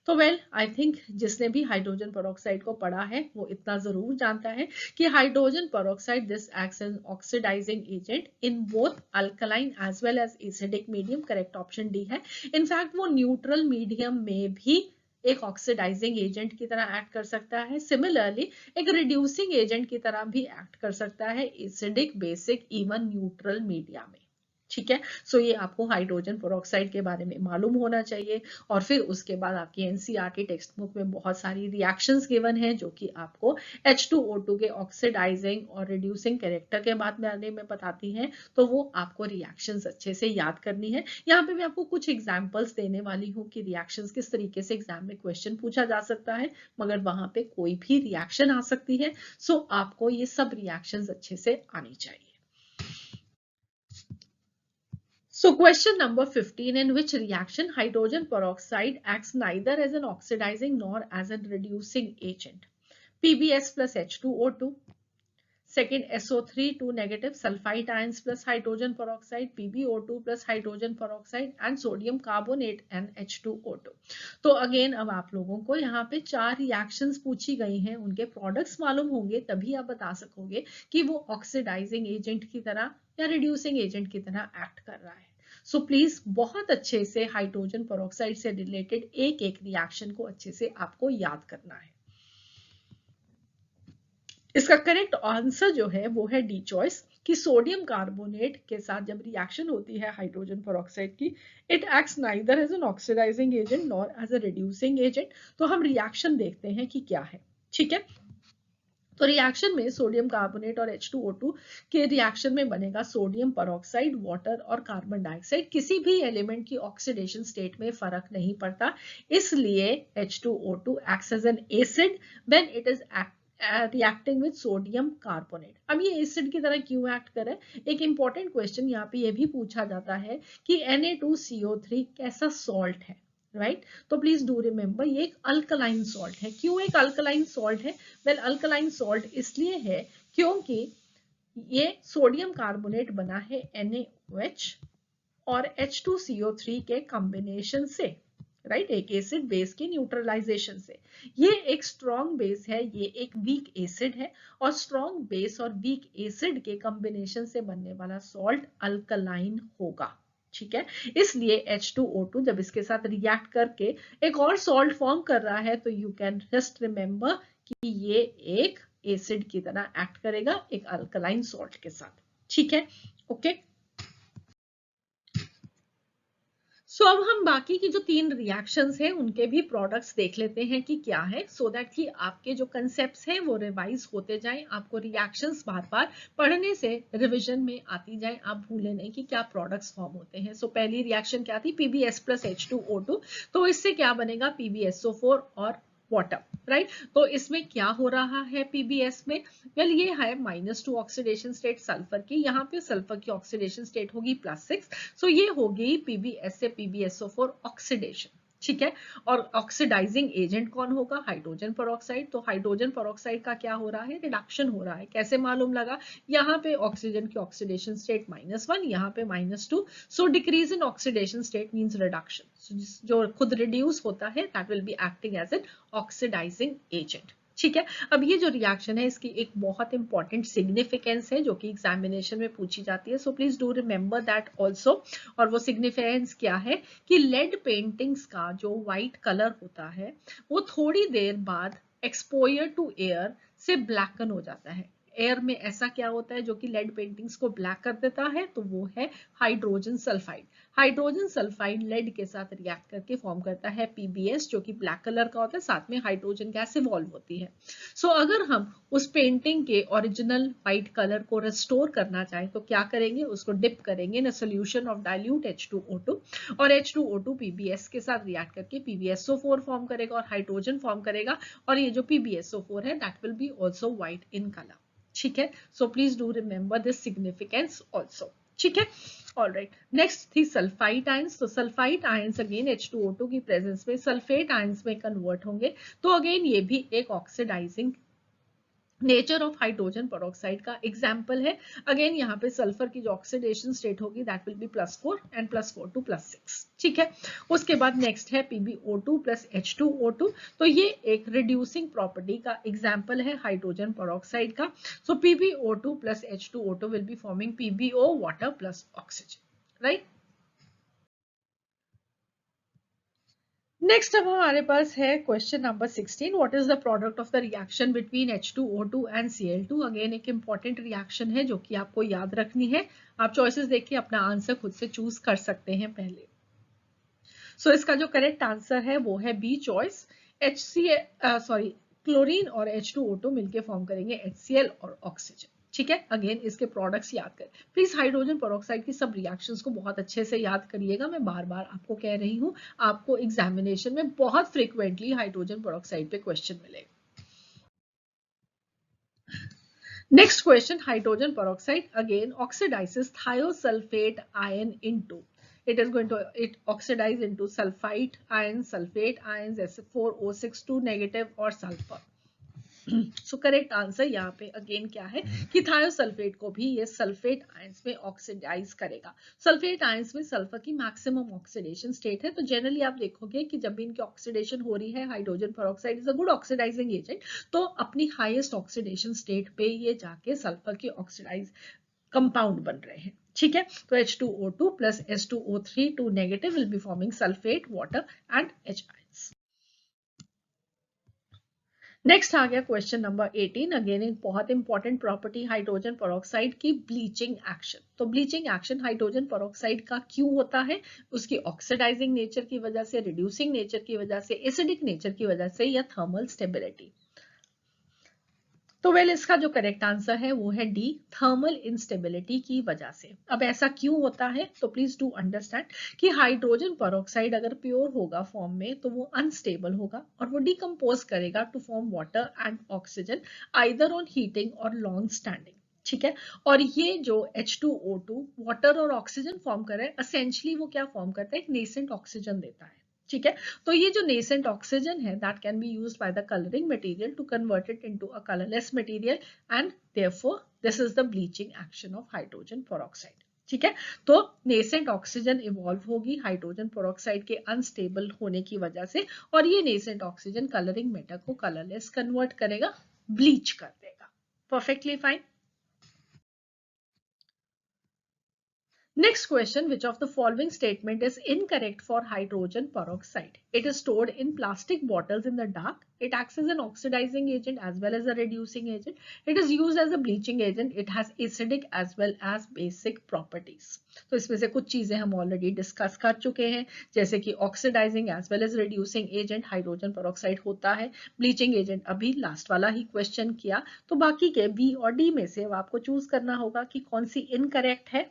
तो आई थिंक जिसने भी हाइड्रोजन पेरोक्साइड को पढ़ा है वो इतना जरूर जानता है कि hydrogen peroxide this acts as oxidising agent in both alkaline as well as acidic medium. Correct option D है। इनफैक्ट वो न्यूट्रल मीडियम में भी एक ऑक्सीडाइजिंग एजेंट की तरह एक्ट कर सकता है। सिमिलरली एक रिड्यूसिंग एजेंट की तरह भी एक्ट कर सकता है acidic, basic, even neutral media में। ठीक है, सो ये आपको हाइड्रोजन पेरोक्साइड के बारे में मालूम होना चाहिए। और फिर उसके बाद आपकी एनसीईआरटी टेक्स्ट बुक में बहुत सारी रिएक्शंस गिवन है जो कि आपको H2O2 के ऑक्सीडाइजिंग और रिड्यूसिंग कैरेक्टर के बारे में बताती हैं। तो वो आपको रिएक्शंस अच्छे से याद करनी है। यहाँ पे मैं आपको कुछ एग्जाम्पल्स देने वाली हूँ कि रिएक्शंस किस तरीके से एग्जाम में क्वेश्चन पूछा जा सकता है, मगर वहां पे कोई भी रिएक्शन आ सकती है। सो आपको ये सब रिएक्शंस अच्छे से आनी चाहिए। So question number 15, in which reaction hydrogen peroxide acts neither as an oxidizing nor as a reducing agent? PbS plus H2O2. Second, SO3 2 negative sulfite ions plus hydrogen peroxide, PbO2 plus hydrogen peroxide and sodium carbonate and H2O2. तो अगेन अब आप लोगों को यहाँ पे 4 रिएक्शंस पूछी गई हैं, उनके प्रोडक्ट्स मालूम होंगे तभी आप बता सकोगे कि वो ऑक्सीडाइजिंग एजेंट की तरह या रिड्यूसिंग एजेंट की तरह एक्ट कर रहा है. सो प्लीज बहुत अच्छे से हाइड्रोजन पेरोक्साइड से रिलेटेड एक एक रिएक्शन को अच्छे से आपको याद करना है. इसका करेक्ट आंसर जो है वो है डी चॉइस कि सोडियम कार्बोनेट के साथ जब रिएक्शन होती है हाइड्रोजन पेरोक्साइड की, it acts neither as an oxidising agent nor as a reducing agent. तो हम रिएक्शन देखते हैं कि क्या है. ठीक है, तो रिएक्शन में सोडियम कार्बोनेट और H2O2 के रिएक्शन में बनेगा सोडियम पेरोक्साइड, वाटर और कार्बन डाइऑक्साइड. किसी भी एलिमेंट की ऑक्सीडेशन स्टेट में फर्क नहीं पड़ता, इसलिए H2O2 acts as an acid when it is reacting with sodium carbonate. अब ये एसिड की तरह क्यों एक्ट करे? एक इंपॉर्टेंट क्वेश्चन यहाँ पे ये भी पूछा जाता है कि Na2CO3 कैसा सॉल्ट है, राइट? तो प्लीज डू रिमेंबर ये एक अल्कलाइन सॉल्ट है. क्यों एक अल्कलाइन सॉल्ट है? वेल, अल्कलाइन सॉल्ट इसलिए है क्योंकि ये सोडियम कार्बोनेट बना है NaOH और H2CO3 के कॉम्बिनेशन से, राइट? एक एसिड बेस के न्यूट्रलाइजेशन से. ये एक स्ट्रॉन्ग बेस है, ये एक वीक एसिड है और स्ट्रॉन्ग बेस और वीक एसिड के कॉम्बिनेशन से बनने वाला सॉल्ट अल्कलाइन होगा. ठीक है, इसलिए H2O2 जब इसके साथ रिएक्ट करके एक और सॉल्ट फॉर्म कर रहा है तो यू कैन जस्ट रिमेंबर कि ये एक एसिड की तरह एक्ट करेगा एक अल्कलाइन सॉल्ट के साथ. ठीक है, ओके. सो अब हम बाकी की जो 3 रिएक्शंस हैं उनके भी प्रोडक्ट्स देख लेते हैं कि क्या है, सो दैट कि आपके जो कंसेप्ट्स हैं वो रिवाइज होते जाएं, आपको रिएक्शंस बार बार पढ़ने से रिवीजन में आती जाए, आप भूले नहीं कि क्या प्रोडक्ट्स फॉर्म होते हैं. सो पहली रिएक्शन क्या थी? PbS plus H2O2. तो इससे क्या बनेगा? PbSO4 और वाटर, राइट? तो इसमें क्या हो रहा है PbS में? वेल, ये है -2 ऑक्सीडेशन स्टेट सल्फर की, यहाँ पे सल्फर की ऑक्सीडेशन स्टेट होगी +6. सो ये होगी PbS से PbSO4 ऑक्सीडेशन. ठीक है, और ऑक्सीडाइजिंग एजेंट कौन होगा? Hydrogen peroxide. तो हाइड्रोजन पेरोक्साइड का क्या हो रहा है? रिडक्शन हो रहा है. कैसे मालूम लगा? यहाँ पे ऑक्सीजन की ऑक्सीडेशन स्टेट -1, यहाँ पे -2. So decrease in oxidation state means reduction. जो खुद रिड्यूस होता है that will be acting as an oxidising agent. ठीक है, अब ये जो रिएक्शन है इसकी एक बहुत इंपॉर्टेंट सिग्निफिकेंस है जो कि एग्जामिनेशन में पूछी जाती है. So please do remember that also. और वो सिग्निफिकेंस क्या है कि लेड पेंटिंग्स का जो व्हाइट कलर होता है वो थोड़ी देर बाद एक्सपोजर टू एयर से ब्लैकन हो जाता है. एयर में ऐसा क्या होता है जो कि लेड पेंटिंग्स को ब्लैक कर देता है? तो वो है hydrogen sulphide. Hydrogen sulphide lead के साथ रिएक्ट करके फॉर्म करता है PbS जो कि ब्लैक कलर का होता है, साथ में हाइड्रोजन गैस इवॉल्व होती है. सो अगर हम उस पेंटिंग के ओरिजिनल व्हाइट कलर को रिस्टोर करना चाहें तो क्या करेंगे? उसको डिप करेंगे in a solution of dilute H2O2 और H2O2 PbS के साथ रिएक्ट करके PbSO4 फॉर्म करेगा और हाइड्रोजन फॉर्म करेगा और ये जो PbSO4 है that will B also white in colour. ठीक है, so please do remember this significance also. ठीक है, ऑल राइट. नेक्स्ट थी सल्फाइड आयंस. तो सल्फाइड आयंस अगेन H2O2 की प्रेजेंस में सल्फेट आयंस में कन्वर्ट होंगे. तो अगेन ये भी एक oxidising nature of hydrogen peroxide का एग्जाम्पल है. अगेन यहाँ पे सल्फर की जो ऑक्सीडेशन स्टेट होगी that will be +4 and +4 to +6. ठीक है, उसके बाद नेक्स्ट है PbO2 plus H2O2. तो ये एक रिड्यूसिंग प्रॉपर्टी का एग्जाम्पल है हाइड्रोजन पेरोक्साइड का. सो PbO2 plus H2O2 will be forming PbO water plus oxygen, right? Next अब हमारे पास है question number 16. What is the product of the reaction between H2O2 and Cl2? Again एक इंपॉर्टेंट रिएक्शन है जो कि आपको याद रखनी है. आप चॉइसेस देख के अपना आंसर खुद से चूज कर सकते हैं पहले. सो इसका जो करेक्ट आंसर है वो है बी चॉइस. क्लोरीन और H2O2 मिलके फॉर्म करेंगे HCl और ऑक्सीजन. ठीक है, अगेन इसके प्रोडक्ट्स याद करें. प्लीज हाइड्रोजन पेरोक्साइड की सब रिएक्शंस को बहुत अच्छे से याद करिएगा. मैं बार बार आपको कह रही हूँ, आपको एग्जामिनेशन में बहुत फ्रिक्वेंटली हाइड्रोजन पेरोक्साइड पे क्वेश्चन मिलेगा. Next question, hydrogen peroxide again oxidizes thiosulfate ion into. it is going to oxidize into sulfite ions, sulfate ions, SF4O6 2 negative और sulfur. सो करेक्ट आंसर यहाँ पे अगेन क्या है कि थायोसल्फेट को भी ये सल्फेट आयंस में ऑक्सीडाइज करेगा. सल्फेट आयंस में सल्फर की मैक्सिमम ऑक्सीडेशन स्टेट है, तो जनरली आप देखोगे कि जब भी इनकी ऑक्सीडेशन हो रही है, hydrogen peroxide is a good oxidising agent, तो अपनी हाईएस्ट ऑक्सीडेशन स्टेट पे ये जाके सल्फर की ऑक्सीडाइज कंपाउंड बन रहे हैं. ठीक है, तो H2O2 plus S2O3 2 negative will be forming sulfate, water and H ions. Next आ गया क्वेश्चन नंबर 18. अगेन एक बहुत इंपॉर्टेंट प्रॉपर्टी हाइड्रोजन पेरोक्साइड की, ब्लीचिंग एक्शन. तो ब्लीचिंग एक्शन हाइड्रोजन पेरोक्साइड का क्यों होता है? उसकी ऑक्सीडाइजिंग नेचर की वजह से, रिड्यूसिंग नेचर की वजह से, एसिडिक नेचर की वजह से, या थर्मल स्टेबिलिटी. तो वेल इसका जो करेक्ट आंसर है वो है डी, थर्मल इंस्टेबिलिटी की वजह से. अब ऐसा क्यों होता है? तो प्लीज डू अंडरस्टैंड कि हाइड्रोजन पेरोक्साइड अगर प्योर होगा फॉर्म में तो वो अनस्टेबल होगा और वो डिकम्पोज करेगा to form water and oxygen either on heating और लॉन्ग स्टैंडिंग. ठीक है, और ये जो H2O2 वाटर और ऑक्सीजन फॉर्म कर रहा है, एसेंशियली वो क्या फॉर्म करता है? एक नेसेंट ऑक्सीजन देता है. ठीक है, तो ये जो नेसेंट ऑक्सीजन है that can be used by the colouring material to convert it into a colourless material and therefore this is the bleaching action of hydrogen peroxide. ठीक है, तो नेसेंट ऑक्सीजन इवॉल्व होगी हाइड्रोजन पेरोक्साइड के अनस्टेबल होने की वजह से, और ये नेसेंट ऑक्सीजन कलरिंग मैटर को कलरलेस कन्वर्ट करेगा, ब्लीच कर देगा. Perfectly fine. Next question, which of the following statement is incorrect for hydrogen peroxide? It is stored in plastic bottles in the dark. It acts as an oxidizing agent as well as a reducing agent. It is used as a bleaching agent. It has acidic as well as basic properties. तो इसमें से कुछ चीजें हम ऑलरेडी डिस्कस कर चुके हैं, जैसे कि oxidising as well as reducing agent hydrogen peroxide होता है, ब्लीचिंग एजेंट अभी लास्ट वाला ही क्वेश्चन किया. तो बाकी के बी और डी में से अब आपको चूज करना होगा कि कौन सी इनकरेक्ट है.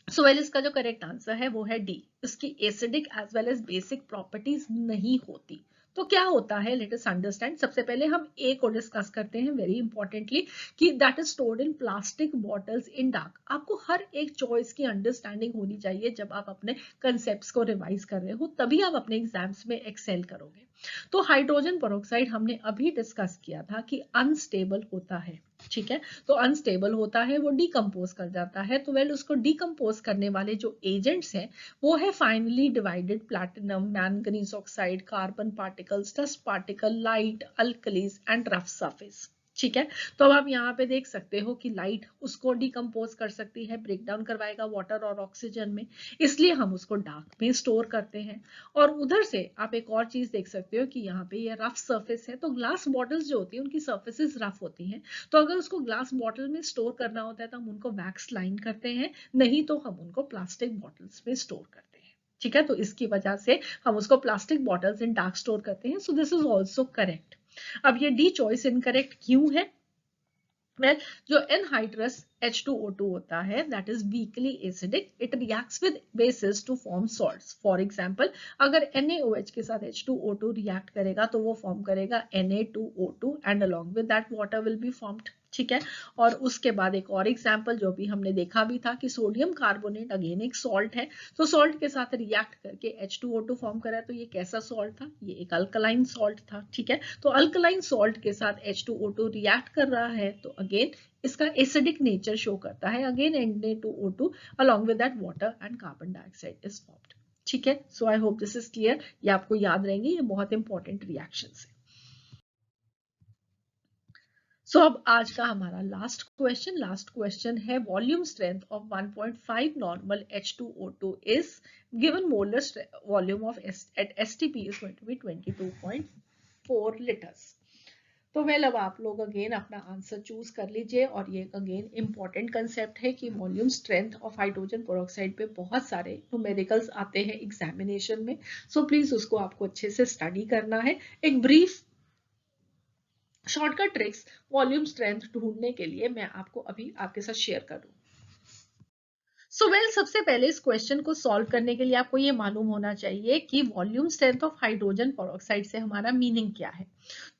सो वेल इसका जो करेक्ट आंसर है वो है डी, इसकी acidic as well as basic properties नहीं होती. तो क्या होता है, लेट अस अंडरस्टैंड. सबसे पहले हम ए को डिस्कस करते हैं वेरी इंपॉर्टेंटली, कि that is stored in plastic bottles in dark. आपको हर एक चॉइस की अंडरस्टैंडिंग होनी चाहिए जब आप अपने कंसेप्ट्स को रिवाइज कर रहे हो, तभी आप अपने एग्जाम्स में एक्सेल करोगे. तो हाइड्रोजन पेरोक्साइड हमने अभी डिस्कस किया था कि अनस्टेबल होता है. ठीक है, तो अनस्टेबल होता है, वो डिकम्पोज कर जाता है. तो वेल उसको डिकम्पोज करने वाले जो एजेंट्स हैं वो है finally divided platinum, manganese oxide, carbon particles, dust particle, light, alkalis and rough surface. ठीक है, तो अब आप यहाँ पे देख सकते हो कि लाइट उसको डिकम्पोज कर सकती है, ब्रेक डाउन करवाएगा वाटर और ऑक्सीजन में, इसलिए हम उसको डार्क में स्टोर करते हैं. और उधर से आप एक और चीज देख सकते हो कि यहाँ पे ये रफ सरफेस है. तो ग्लास बॉटल्स जो होती है उनकी सर्फेसेस रफ होती हैं, तो अगर उसको ग्लास बॉटल में स्टोर करना होता है तो हम उनको वैक्स लाइन करते हैं, नहीं तो हम उनको प्लास्टिक बॉटल्स में स्टोर करते हैं. ठीक है, तो इसकी वजह से हम उसको प्लास्टिक बॉटल्स इन डार्क स्टोर करते हैं. सो दिस इज ऑल्सो करेक्ट. अब ये डी चॉइस इनकरेक्ट क्यों है? वेल, जो एनहाइड्रस H2O2 होता है that is weakly acidic. It reacts with bases to form salts. For example, अगर NaOH के साथ H2O2 रिएक्ट करेगा तो वो फॉर्म करेगा Na2O2 and along with that water will be formed. ठीक है, और उसके बाद एक और एग्जांपल जो भी हमने देखा भी था कि सोडियम कार्बोनेट अगेन एक सॉल्ट है, तो सॉल्ट के साथ रिएक्ट करके H2O2 फॉर्म करा. तो ये कैसा सॉल्ट था? ये एक अल्कलाइन सॉल्ट था. ठीक है, तो अल्कलाइन सॉल्ट के साथ H2O2 रिएक्ट कर रहा है, तो अगेन इसका एसिडिक नेचर शो करता है. Again Na2O2 along with that water and carbon dioxide is formed. ठीक है, so I hope this is clear. ये आपको याद रहेंगे, ये बहुत इंपॉर्टेंट रिएक्शंस है. सो अब आज का हमारा लास्ट क्वेश्चन है volume strength of 1.5 normal H2O2 is given molar volume of at STP is going to be 22.4 litres. तो वेल अब आप लोग अगेन अपना आंसर चूज कर लीजिए, और ये अगेन इंपॉर्टेंट कंसेप्ट है कि volume strength of hydrogen peroxide पे बहुत सारे न्यूमेरिकल्स आते हैं एग्जामिनेशन में. सो प्लीज उसको आपको अच्छे से स्टडी करना है. एक brief shortcut tricks volume strength ढूंढने के लिए मैं आपको अभी आपके साथ शेयर करूँ. सबसे पहले इस क्वेश्चन को सॉल्व करने के लिए आपको ये मालूम होना चाहिए कि volume strength of hydrogen peroxide से हमारा मीनिंग क्या है।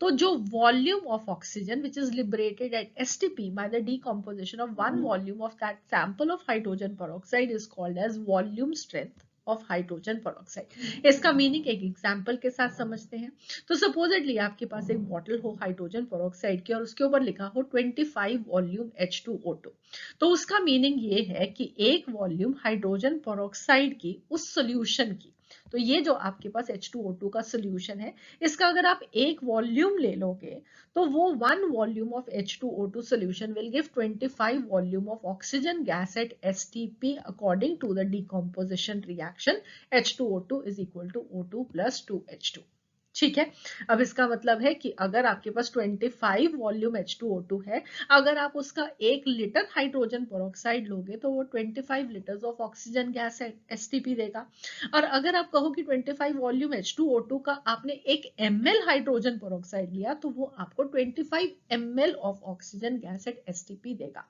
तो जो volume of oxygen which is liberated at STP by the decomposition of one volume of that sample of hydrogen peroxide is called as volume strength of hydrogen peroxide. इसका मीनिंग एक एग्जांपल के साथ समझते हैं। तो सपोजेडली आपके पास एक बॉटल हो हाइड्रोजन पेरोक्साइड की और उसके ऊपर लिखा हो 25 वॉल्यूम H2O2। तो उसका मीनिंग ये है कि एक वॉल्यूम हाइड्रोजन पेरोक्साइड की उस सॉल्यूशन की, तो ये जो आपके पास H2O2 का सॉल्यूशन है, इसका अगर आप एक वॉल्यूम ले लोगे तो वो 1 volume of H2O2 solution will give 25 volume of oxygen gas at STP according to the decomposition reaction H2O2 is equal to O2 plus 2H2। ठीक है। अब इसका मतलब है कि अगर आपके पास 25 वॉल्यूम H2O2 है, अगर आप उसका 1 लीटर हाइड्रोजन पेरोक्साइड लोगे तो वो 25 litres of oxygen gas STP देगा। और अगर आप कहो कि 25 वॉल्यूम H2O2 का आपने 1 ml हाइड्रोजन पेरोक्साइड लिया तो वो आपको 25 ml of oxygen gas at STP देगा।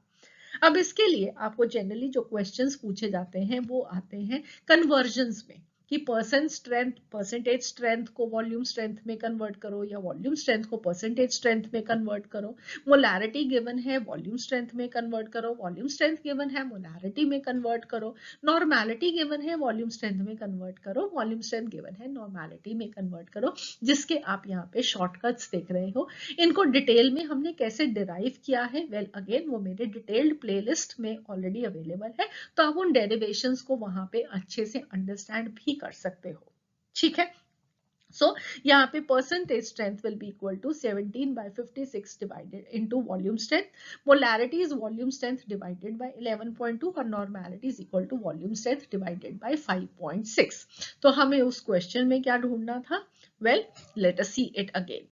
अब इसके लिए आपको जनरली जो क्वेश्चंस पूछे जाते हैं वो आते हैं कन्वर्जन्स में, कि परसेंटेज स्ट्रेंथ को वॉल्यूम स्ट्रेंथ में कन्वर्ट करो या वॉल्यूम स्ट्रेंथ को परसेंटेज स्ट्रेंथ में कन्वर्ट करो। मोलैरिटी गिवन है, वॉल्यूम स्ट्रेंथ में कन्वर्ट करो। वॉल्यूम स्ट्रेंथ गिवन है, मोलैरिटी में कन्वर्ट करो। नॉर्मेलिटी गिवन है, वॉल्यूम स्ट्रेंथ में कन्वर्ट करो। वॉल्यूम स्ट्रेंथ गिवन है, नॉर्मेलिटी में कन्वर्ट करो। जिसके आप यहाँ पे शॉर्टकट्स देख रहे हो। इनको डिटेल में हमने कैसे डिराइव किया है, वेल अगेन वो मेरे डिटेल्ड प्लेलिस्ट में ऑलरेडी अवेलेबल है, तो आप उन डेरिवेशंस को वहां पे अच्छे से अंडरस्टैंड भी कर सकते हो। ठीक है। यहाँ पे percentage strength will be equal to 17/56 divided into volume strength. Molarity is volume strength divided by 11.2 और normality is equal to volume strength divided by 5.6। तो हमें उस क्वेश्चन में क्या ढूंढना था, well let us see it again.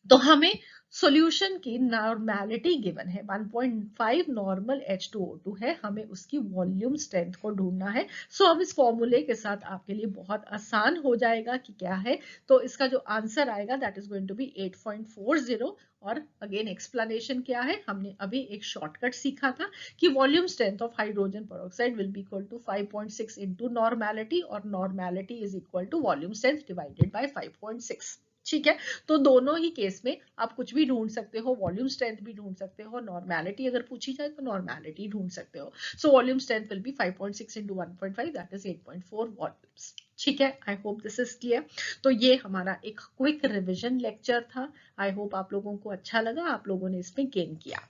तो हमें सॉल्यूशन की नॉर्मेलिटी गिवन है 1.5 नॉर्मल H2O2 है, हमें उसकी वॉल्यूम स्ट्रेंथ को ढूंढना है। अब इस फॉर्मूले के साथ आपके लिए बहुत आसान हो जाएगा कि क्या है। तो इसका जो आंसर आएगा that is going to be 8.40। और अगेन एक्सप्लेनेशन क्या है, हमने अभी एक शॉर्टकट सीखा था कि volume strength of hydrogen peroxide will be equal to 5.6 into normality, और normality is equal to volume strength divided by 5.6। ठीक है। तो दोनों ही केस में आप कुछ भी ढूंढ सकते हो, वॉल्यूम स्ट्रेंथ भी ढूंढ सकते हो, नॉर्मेलिटी अगर पूछी जाए तो नॉर्मेलिटी ढूंढ सकते हो। Volume strength will B 5.6 into 1.5 that is 8.4 volumes. ठीक है। I hope this is clear. तो ये हमारा एक क्विक रिविजन लेक्चर था। आई होप आप लोगों को अच्छा लगा, आप लोगों ने इसमें गेन किया।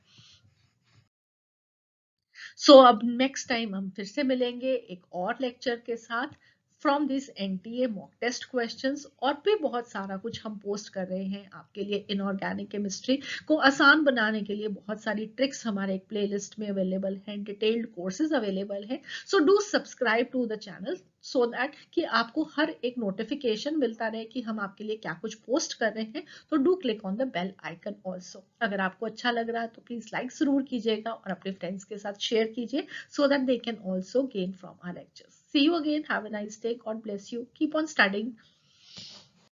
अब नेक्स्ट टाइम हम फिर से मिलेंगे एक और लेक्चर के साथ from this NTA mock test questions, और भी बहुत सारा कुछ हम पोस्ट कर रहे हैं आपके लिए। इनऑर्गेनिक केमिस्ट्री को आसान बनाने के लिए बहुत सारी ट्रिक्स हमारे एक प्लेलिस्ट में अवेलेबल हैं, डिटेल्ड कोर्सेज अवेलेबल हैं। Do subscribe to the channel so that कि आपको हर एक नोटिफिकेशन मिलता रहे कि हम आपके लिए क्या कुछ पोस्ट कर रहे हैं। तो do click on the bell icon also. अगर आपको अच्छा लग रहा है तो प्लीज लाइक जरूर कीजिएगा और अपने फ्रेंड्स के साथ शेयर कीजिए so that they can also gain from our lectures. See you again. Have a nice day. God bless you. Keep on studying.